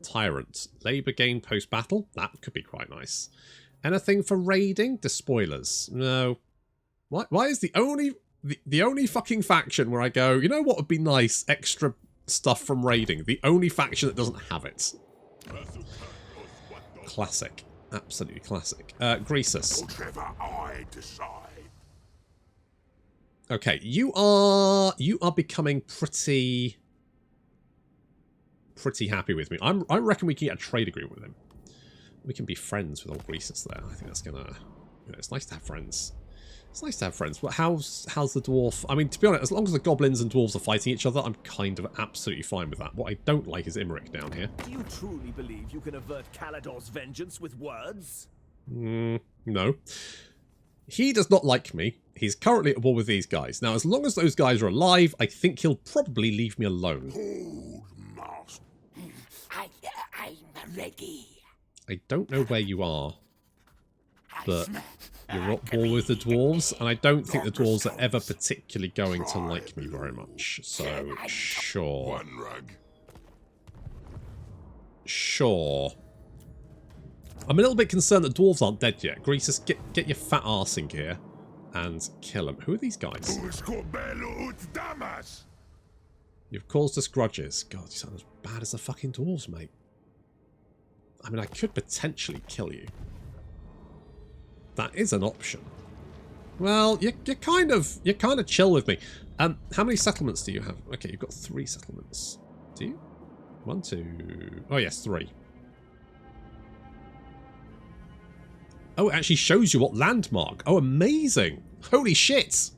Tyrant. Labour gain post-battle, that could be quite nice. Anything for raiding? Despoilers, no. Why is the only fucking faction where I go, you know what would be nice? Extra stuff from raiding. The only faction that doesn't have it. Classic. Absolutely classic. Greasus. Whatever I decide. Okay, you are becoming pretty happy with me. I reckon we can get a trade agreement with him. We can be friends with old Greasus there. I think that's gonna. You know, it's nice to have friends. It's nice to have friends. But how's the dwarf? I mean, to be honest, as long as the goblins and dwarves are fighting each other, I'm kind of absolutely fine with that. What I don't like is Imric down here. Do you truly believe you can avert Calador's vengeance with words? No. He does not like me. He's currently at war with these guys. Now, as long as those guys are alive, I think he'll probably leave me alone. Hold, master. I'm ready. I don't know where you are, but you're at war with the dwarves, and I don't think the dwarves are ever particularly going to like me very much. So, sure. One rug. Sure. I'm a little bit concerned that dwarves aren't dead yet. Greasus, get your fat arse in gear and kill them. Who are these guys? You've caused us grudges. God, you sound as bad as the fucking dwarves, mate. I mean, I could potentially kill you. That is an option. Well, you're kind of chill with me. How many settlements do you have? Okay, you've got 3 settlements. Do you? 1, 2. Oh yes, 3. Oh, it actually shows you what landmark. Oh, amazing. Holy shit.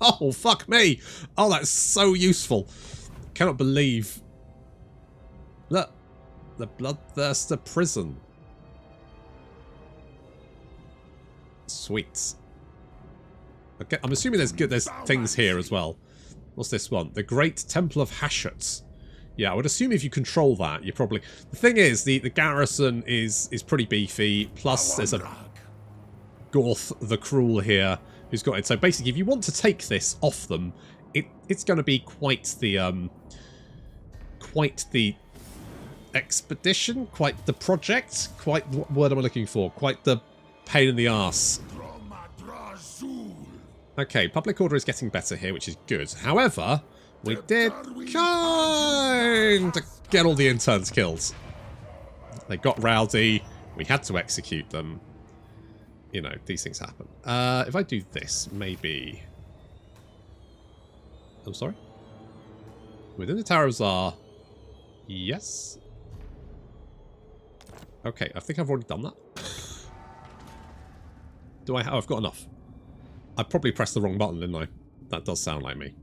Oh, fuck me. Oh, that's so useful. Cannot believe. Look. The Bloodthirster Prison. Sweet. Okay, I'm assuming there's things here as well. What's this one? The Great Temple of Hashut. Yeah, I would assume if you control that, you probably... The thing is, the garrison is pretty beefy, plus there's a Gorth the Cruel here who's got it. So basically, if you want to take this off them, it's going to be quite the expedition, quite the project, quite... What word am I looking for? Quite the pain in the arse. Okay, public order is getting better here, which is good. However... We did kind of get all the interns killed. They got rowdy. We had to execute them. You know, these things happen. If I do this, maybe... I'm sorry? Within the Tower of Tsar. Yes. Okay, I think I've already done that. Do I? Oh, I've got enough. I probably pressed the wrong button, didn't I? That does sound like me.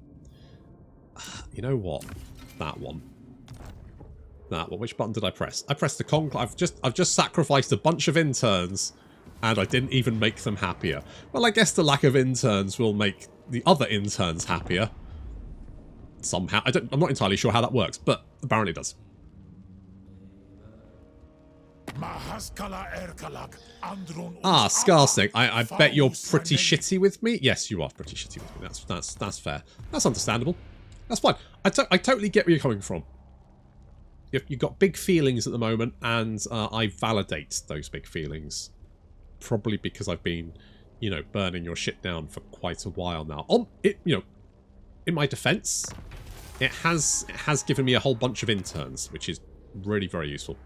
You know what? That one. That one. Which button did I press? I pressed the conclave. I've just sacrificed a bunch of interns, and I didn't even make them happier. Well, I guess the lack of interns will make the other interns happier. Somehow. I'm not entirely sure how that works, but apparently it does. Ah, Skarsnik. I bet you're pretty shitty with me. Yes, you are pretty shitty with me. That's fair. That's understandable. That's fine. I totally get where you're coming from. You've got big feelings at the moment, and I validate those big feelings. Probably because I've been, you know, burning your shit down for quite a while now. In my defense, it has given me a whole bunch of interns, which is really very useful.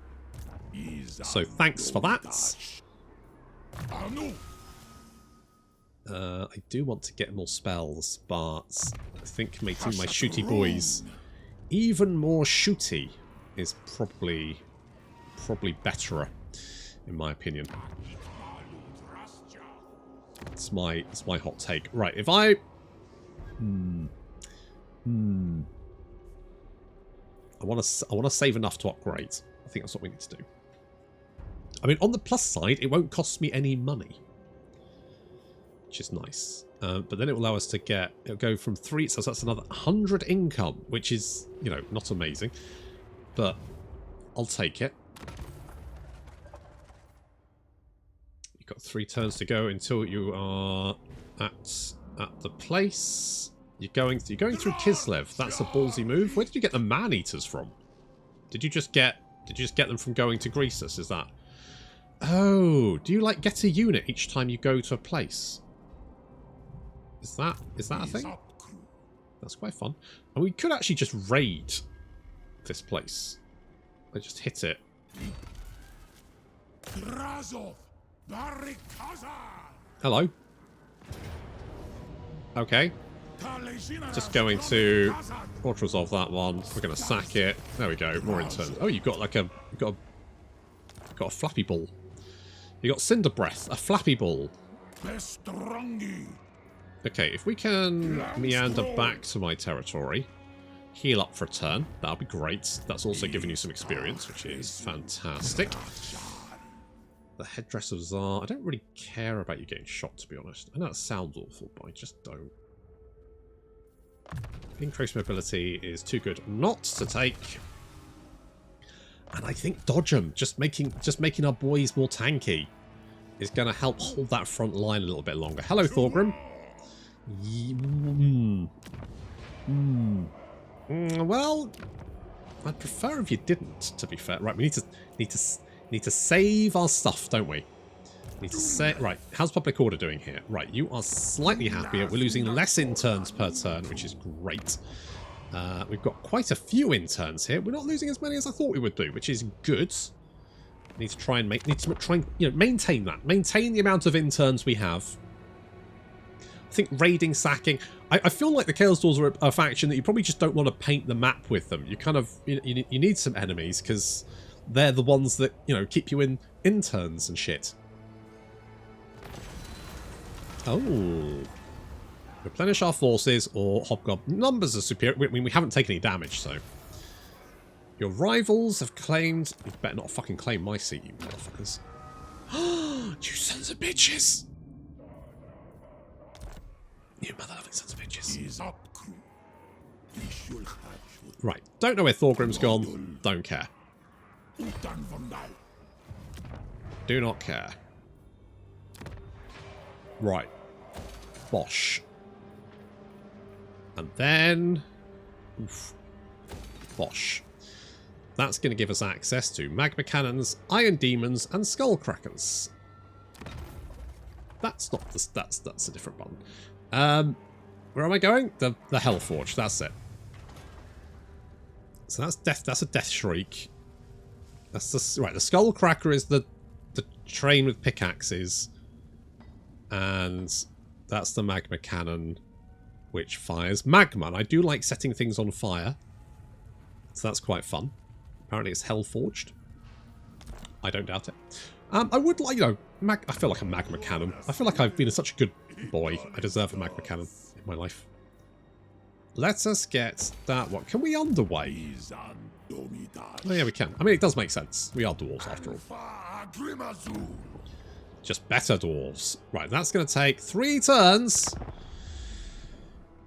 So thanks for that. I do want to get more spells, but I think making my shooty boys even more shooty is probably better, in my opinion. It's my hot take. Right, if I I want to save enough to upgrade. I think that's what we need to do. I mean, on the plus side, it won't cost me any money, which is nice. But then it will allow us to it'll go from 3, so that's another 100 income, which is, you know, not amazing, but I'll take it. got 3 turns to go until you are at the place. You're going through Kislev. That's a ballsy move. Where did you get the man-eaters from? Did you just get them from going to Greasus? Is that? Oh, do you like get a unit each time you go to a place? Is that a thing? That's quite fun. And we could actually just raid this place. I just hit it. Drazhoath the Ashen Hello. Okay. Just going to auto-resolve that one. We're going to sack it. There we go. More interns. Oh, you've got like a flappy ball. You got Cinder Breath, a flappy ball. Okay, if we can meander back to my territory, heal up for a turn, that'll be great. That's also giving you some experience, which is fantastic. The Headdress of Tsar. I don't really care about you getting shot, to be honest. I know that sounds awful, but I just don't. Increased mobility is too good not to take. And I think dodge 'em, just making our boys more tanky, is going to help hold that front line a little bit longer. Hello, Thorgrim. Well, I'd prefer if you didn't, to be fair. Right, we need to save our stuff, don't we? Need to say right. How's public order doing here? Right, you are slightly happier. We're losing less interns per turn, which is great. We've got quite a few interns here. We're not losing as many as I thought we would do, which is good. Need to try and maintain that. Maintain the amount of interns we have. I think raiding, sacking. I feel like the Chaos Dwarfs are a faction that you probably just don't want to paint the map with them. You kind of you need some enemies because they're the ones that keep you in interns and shit. Oh. Replenish our forces or Hobgoblin. Numbers are superior. I mean, we haven't taken any damage, so. Your rivals have claimed... You better not fucking claim my seat, you motherfuckers. You sons of bitches! You mother-loving sons of bitches. Right. Don't know where Thorgrim's gone. Don't care. Do not care. Right. Bosh. And then... Oof. Bosh. That's going to give us access to magma cannons, iron demons, and skull crackers. That's not the... That's a different button. Where am I going? The Hellforge. That's it. So that's death. That's a death shriek. That's the right. The skull cracker is the train with pickaxes. And that's the magma cannon, which fires magma. And I do like setting things on fire. So that's quite fun. Apparently it's hell-forged. I don't doubt it. I would like, I feel like a magma cannon. I feel like I've been such a good boy. I deserve a magma cannon in my life. Let us get that one. Can we underway? Oh yeah, we can. I mean, it does make sense. We are dwarves after all. Just better dwarves. Right, that's going to take 3 turns.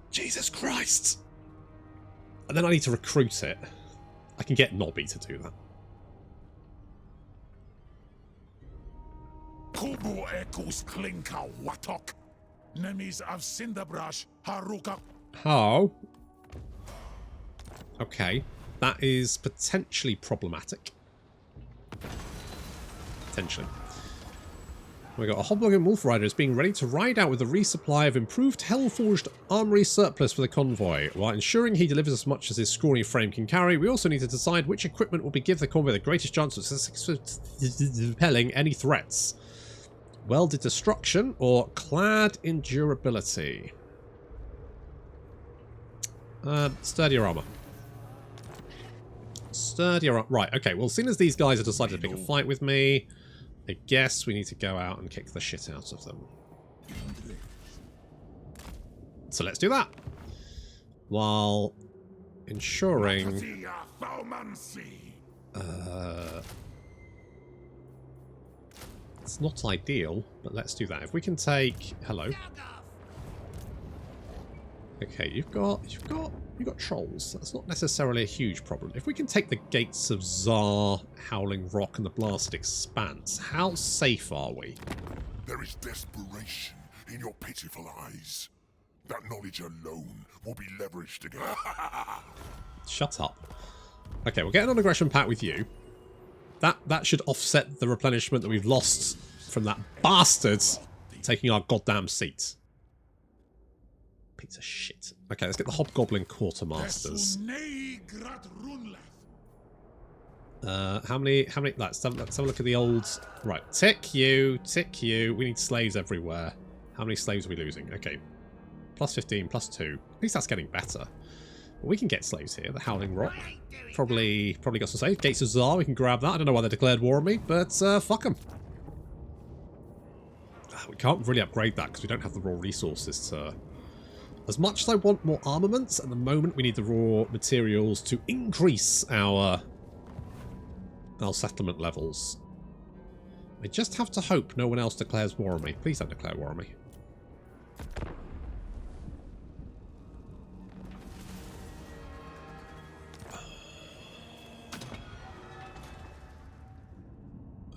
Jesus Christ. And then I need to recruit it. I can get Nobby to do that. Kubu ekus klinka watok. Nemis of Cinderbrush Haruka. Oh. Okay. That is potentially problematic. Potentially. We've got a Hobgoblin Wolf Rider is being ready to ride out with a resupply of improved Hellforged armory surplus for the convoy. While ensuring he delivers as much as his scrawny frame can carry, we also need to decide which equipment will give the convoy the greatest chance of repelling any threats. Welded Destruction or Clad Endurability? Sturdier armor. Sturdier armor. Right, okay. Well, as soon as these guys have decided to pick a fight with me, I guess we need to go out and kick the shit out of them. So let's do that. While ensuring... it's not ideal, but let's do that. If we can take... Hello. Okay, you've got trolls. That's not necessarily a huge problem. If we can take the Gates of Tsar, Howling Rock, and the Blasted Expanse, how safe are we? There is desperation in your pitiful eyes. That knowledge alone will be leveraged against... Shut up. Okay, we'll get an aggression pact with you. That should offset the replenishment that we've lost from that bastard taking our goddamn seat. Piece of shit. Okay, let's get the Hobgoblin Quartermasters. How many, let's have a look at the old... Right, tick you. We need slaves everywhere. How many slaves are we losing? Okay. Plus 15, plus 2. At least that's getting better. Well, we can get slaves here. The Howling Rock. Probably got some slaves. Gates of Tsar, we can grab that. I don't know why they declared war on me, but fuck them. We can't really upgrade that because we don't have the raw resources to... As much as I want more armaments, at the moment we need the raw materials to increase our settlement levels. I just have to hope no one else declares war on me. Please don't declare war on me.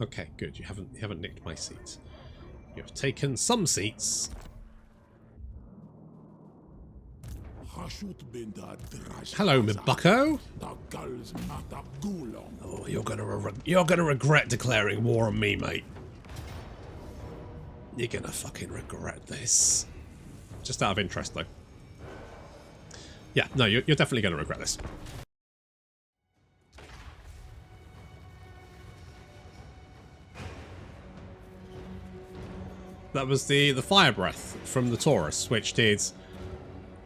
Okay, good. You haven't nicked my seats. You have taken some seats. Hello, me bucko. Oh, you're gonna regret declaring war on me, mate. You're gonna fucking regret this. Just out of interest, though. Yeah, no, you're definitely gonna regret this. That was the fire breath from the Taurus, which did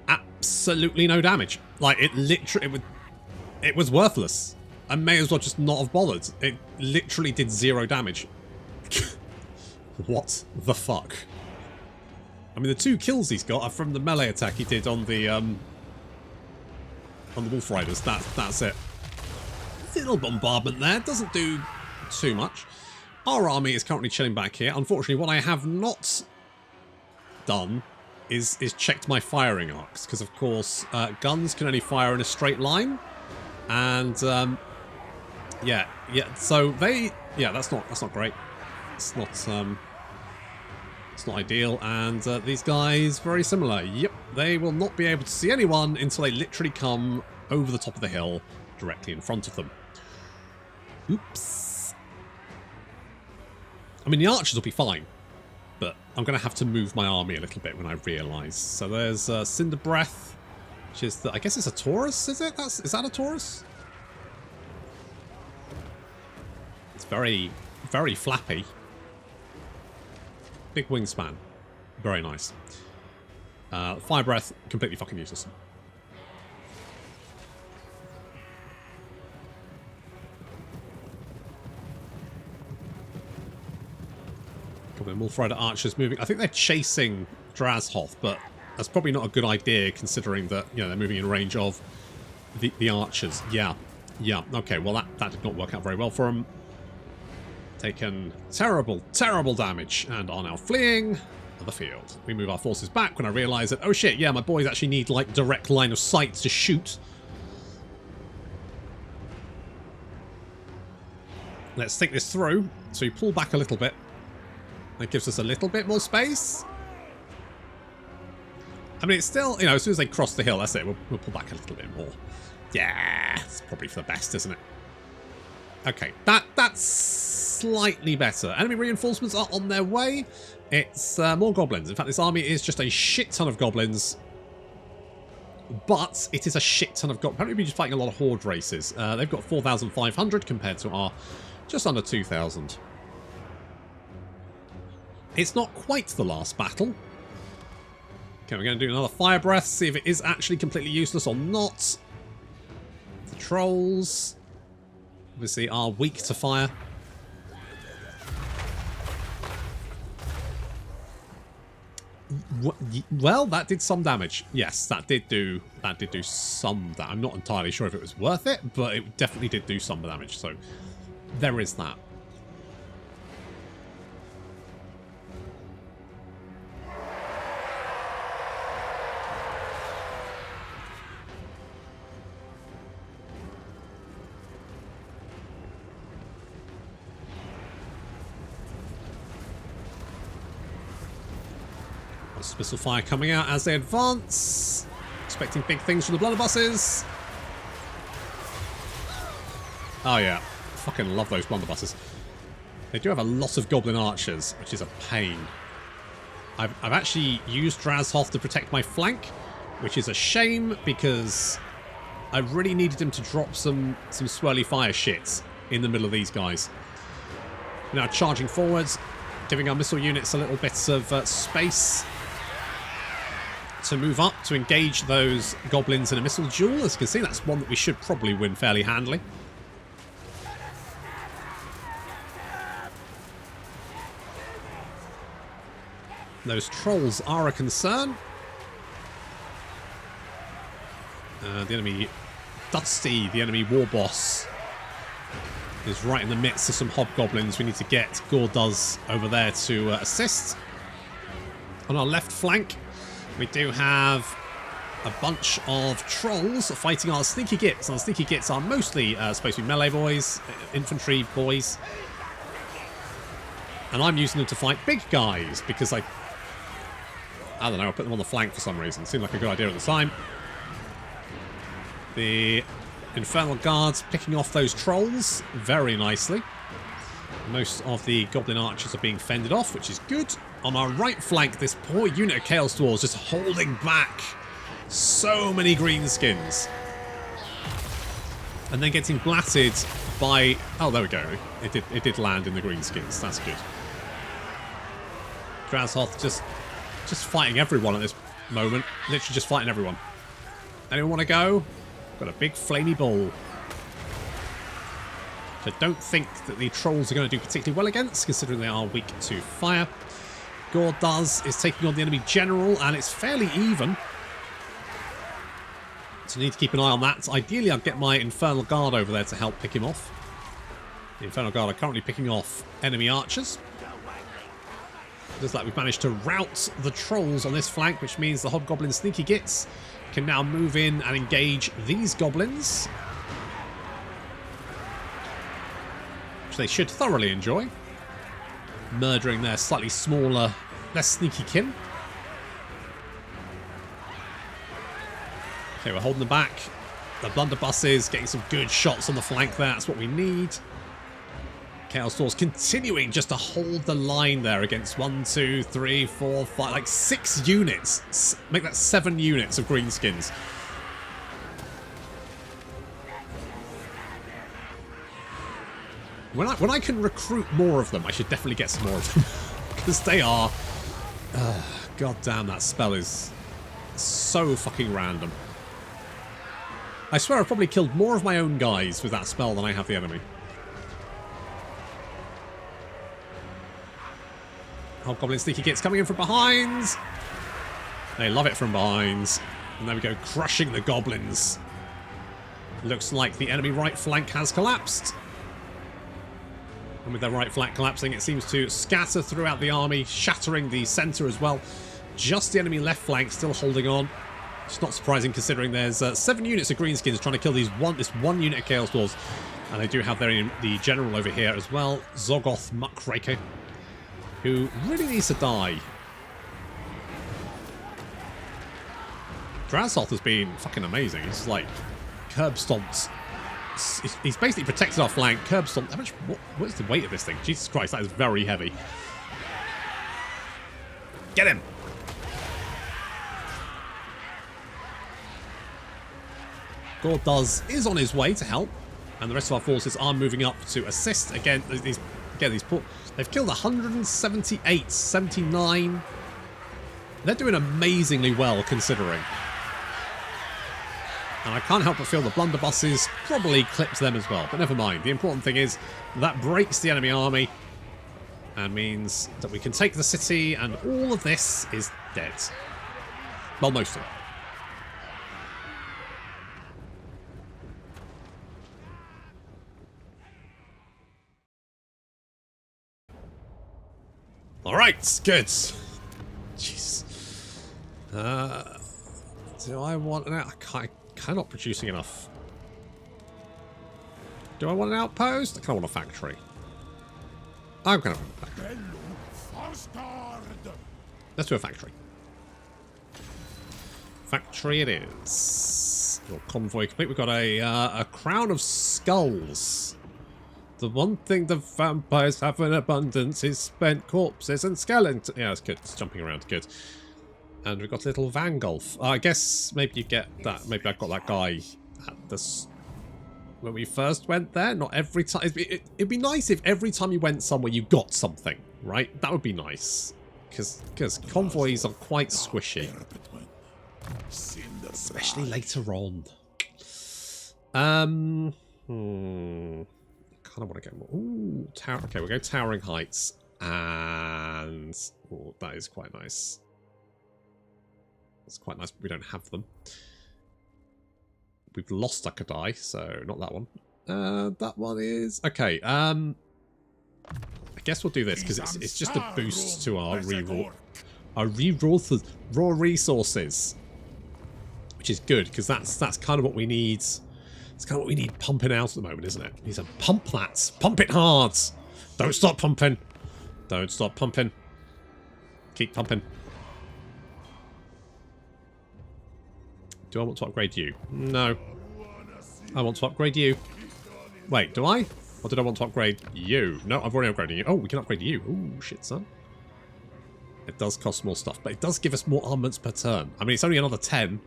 absolutely no damage. Like, it literally... It was worthless. I may as well just not have bothered. It literally did 0 damage. What the fuck? I mean, the 2 kills he's got are from the melee attack he did on the Wolf Riders. That's it. Little bombardment there. Doesn't do too much. Our army is currently chilling back here. Unfortunately, what I have not done is checked my firing arcs, because of course guns can only fire in a straight line, and yeah. So that's not great. It's not ideal, and these guys very similar. Yep, they will not be able to see anyone until they literally come over the top of the hill directly in front of them. Oops. I mean, the archers will be fine, but I'm going to have to move my army a little bit when I realise. So there's Cinder Breath, which is, I guess it's a Taurus, is it? Is that a Taurus? It's very, very flappy. Big wingspan. Very nice. Fire Breath, completely fucking useless. Couple of Wolf Rider archers moving. I think they're chasing Drazhoath, but that's probably not a good idea considering that, you know, they're moving in range of the archers. Yeah. Okay, well that did not work out very well for them. Taken terrible damage and are now fleeing the field. We move our forces back when I realise that, oh shit, yeah, my boys actually need like direct line of sight to shoot. Let's think this through. So you pull back a little bit. That gives us a little bit more space. I mean, it's still, you know, as soon as they cross the hill, that's it. We'll pull back a little bit more. Yeah, it's probably for the best, isn't it? Okay, that's slightly better. Enemy reinforcements are on their way. It's more goblins. In fact, this army is just a shit ton of goblins. But it is a shit ton of goblins. Apparently we're just fighting a lot of horde races. They've got 4,500 compared to our just under 2,000. It's not quite the last battle. Okay, we're going to do another fire breath, see if it is actually completely useless or not. The trolls obviously are weak to fire. Well, that did some damage. Yes, that did do some damage. I'm not entirely sure if it was worth it, but it definitely did do some damage. So there is that. There's missile fire coming out as they advance. Expecting big things from the blunderbusses. Oh yeah, fucking love those blunderbusses. They do have a lot of goblin archers, which is a pain. I've actually used Drazhoath to protect my flank, which is a shame because I really needed him to drop some swirly fire shits in the middle of these guys. Now charging forwards, giving our missile units a little bit of space to move up to engage those goblins in a missile duel. As you can see, that's one that we should probably win fairly handily. Those trolls are a concern. The enemy Dusty, the enemy war boss, is right in the midst of some hobgoblins. We need to get Gorduz over there to assist. On our left flank, we do have a bunch of trolls fighting our sneaky gits. Our sneaky gits are mostly supposed to be melee boys, infantry boys. And I'm using them to fight big guys because I don't know, I put them on the flank for some reason. Seemed like a good idea at the time. The Infernal Guards picking off those trolls very nicely. Most of the Goblin Archers are being fended off, which is good. On our right flank, this poor unit of Chaos Dwarfs just holding back so many greenskins. And then getting blatted by... Oh, there we go. It did land in the greenskins. That's good. Drazhoath just fighting everyone at this moment. Literally just fighting everyone. Anyone want to go? Got a big flamey ball. So I don't think that the trolls are going to do particularly well against, considering they are weak to fire. Gorduz is taking on the enemy general, and it's fairly even. So I need to keep an eye on that. Ideally, I'd get my Infernal Guard over there to help pick him off. The Infernal Guard are currently picking off enemy archers. Looks like we've managed to rout the trolls on this flank, which means the Hobgoblin Sneaky Gits can now move in and engage these goblins, which they should thoroughly enjoy. Murdering their slightly smaller, less sneaky kin. Okay, we're holding them back. The blunderbusses getting some good shots on the flank there. That's what we need. Chaos Dwarfs continuing just to hold the line there against 1, 2, 3, 4, 5, like 6 units. Make that 7 units of greenskins. When I can recruit more of them, I should definitely get some more of them. Because they are... God damn, that spell is so fucking random. I swear I've probably killed more of my own guys with that spell than I have the enemy. Hobgoblin Sneaky Gits coming in from behind. They love it from behind. And there we go, crushing the goblins. Looks like the enemy right flank has collapsed. And with their right flank collapsing, it seems to scatter throughout the army, shattering the centre as well. Just the enemy left flank still holding on. It's not surprising considering there's 7 units of greenskins trying to kill this one unit of Chaos Dwarfs. And they do have the general over here as well, Zogoth Muckraker, who really needs to die. Drazhoath has been fucking amazing. He's like curb stomped. He's basically protected our flank. Curb stomped. How much? What is the weight of this thing? Jesus Christ, that is very heavy. Get him! Gorduz is on his way to help, and the rest of our forces are moving up to assist. Again, these they've killed 178, 79. They're doing amazingly well considering. And I can't help but feel the blunderbusses probably clipped them as well. But never mind. The important thing is that breaks the enemy army and means that we can take the city, and all of this is dead. Well, most of it. Alright, good. Jeez. Do I want an I'm not producing enough. Do I want an outpost? I kind of want a factory. I'm going to want a factory. Let's do a factory. Factory it is. Your convoy complete. We've got a crown of skulls. The one thing the vampires have in abundance is spent corpses and skeletons. Yeah, it's good. It's jumping around. Good. And we've got a little Vangolf. I guess maybe you get that. Maybe I got that guy at this when we first went there. Not every time. It'd be nice if every time you went somewhere you got something, right? That would be nice. Because convoys are quite squishy. Especially later on. Kind of want to get more. Ooh, tower. Okay, we'll go Towering Heights. And oh, that is quite nice. It's quite nice, but we don't have them. We've lost our Kadai, so not that one. That one is okay. I guess we'll do this because it's just a boost to our raw resources, which is good because that's kind of what we need. It's kind of what we need pumping out at the moment, isn't it? We need to pump that, pump it hard. Don't stop pumping. Don't stop pumping. Keep pumping. Do I want to upgrade you? No. I want to upgrade you. Wait, do I? Or did I want to upgrade you? No, I've already upgraded you. Oh, we can upgrade you. Ooh, shit, son. It does cost more stuff, but it does give us more armaments per turn. I mean, it's only another 10.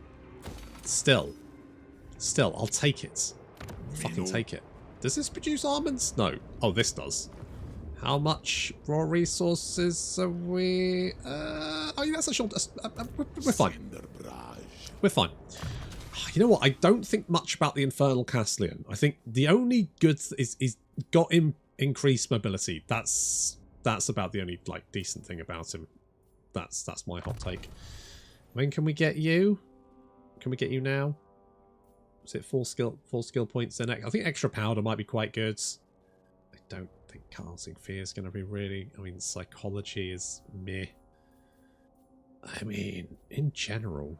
Still, I'll take it. I'll fucking take it. Does this produce armaments? No. Oh, this does. How much raw resources are we? Oh, yeah, that's a short. We're fine. We're fine. You know what? I don't think much about the Infernal Castellan. I think the only good is got him increased mobility. That's about the only like decent thing about him. That's my hot take. When can we get you? Can we get you now? Is it 4 skill points then? I think extra powder might be quite good. I don't think casting fear is going to be really. I mean, psychology is meh. I mean, in general.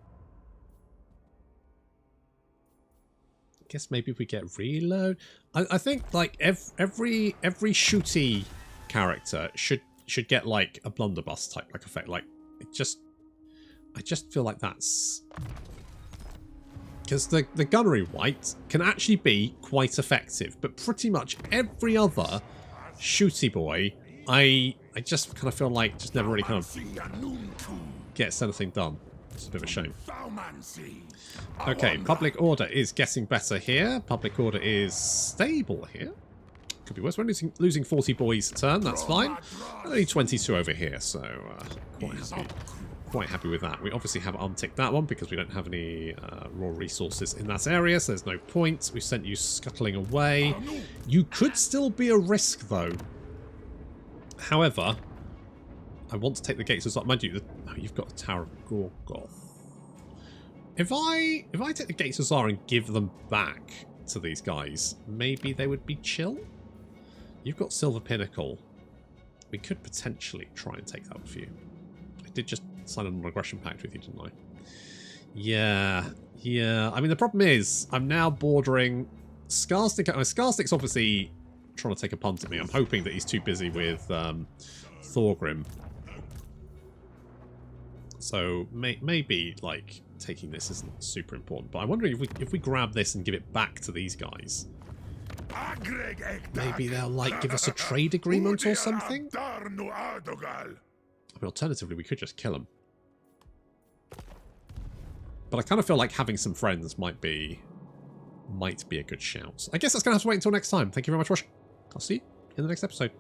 I guess maybe if we get reload. I think like every shooty character should get like a blunderbuss type like effect. Like I just feel like that's because the gunnery white can actually be quite effective, but pretty much every other shooty boy I just kind of feel like just never really kind of gets anything done. It's a bit of a shame. Okay, public order is getting better here. Public order is stable here. Could be worse. We're losing 40 boys a turn. That's fine. Only 22 over here, so quite happy with that. We obviously have unticked that one because we don't have any raw resources in that area, so there's no point. We sent you scuttling away. You could still be a risk, though. However, I want to take the gates. So, mind you, you've got the Tower of Gorgoth. If I take the Gates of Zar and give them back to these guys, maybe they would be chill. You've got Silver Pinnacle. We could potentially try and take that with you. I did just sign an aggression pact with you, didn't I? Yeah. I mean, the problem is I'm now bordering Scarstick. Scarstick's obviously trying to take a punt at me. I'm hoping that he's too busy with Thorgrim. So maybe like taking this isn't super important, but I'm wondering if we grab this and give it back to these guys, maybe they'll like give us a trade agreement or something. I mean, alternatively, we could just kill them. But I kind of feel like having some friends might be a good shout. I guess that's gonna have to wait until next time. Thank you very much for watching. I'll see you in the next episode.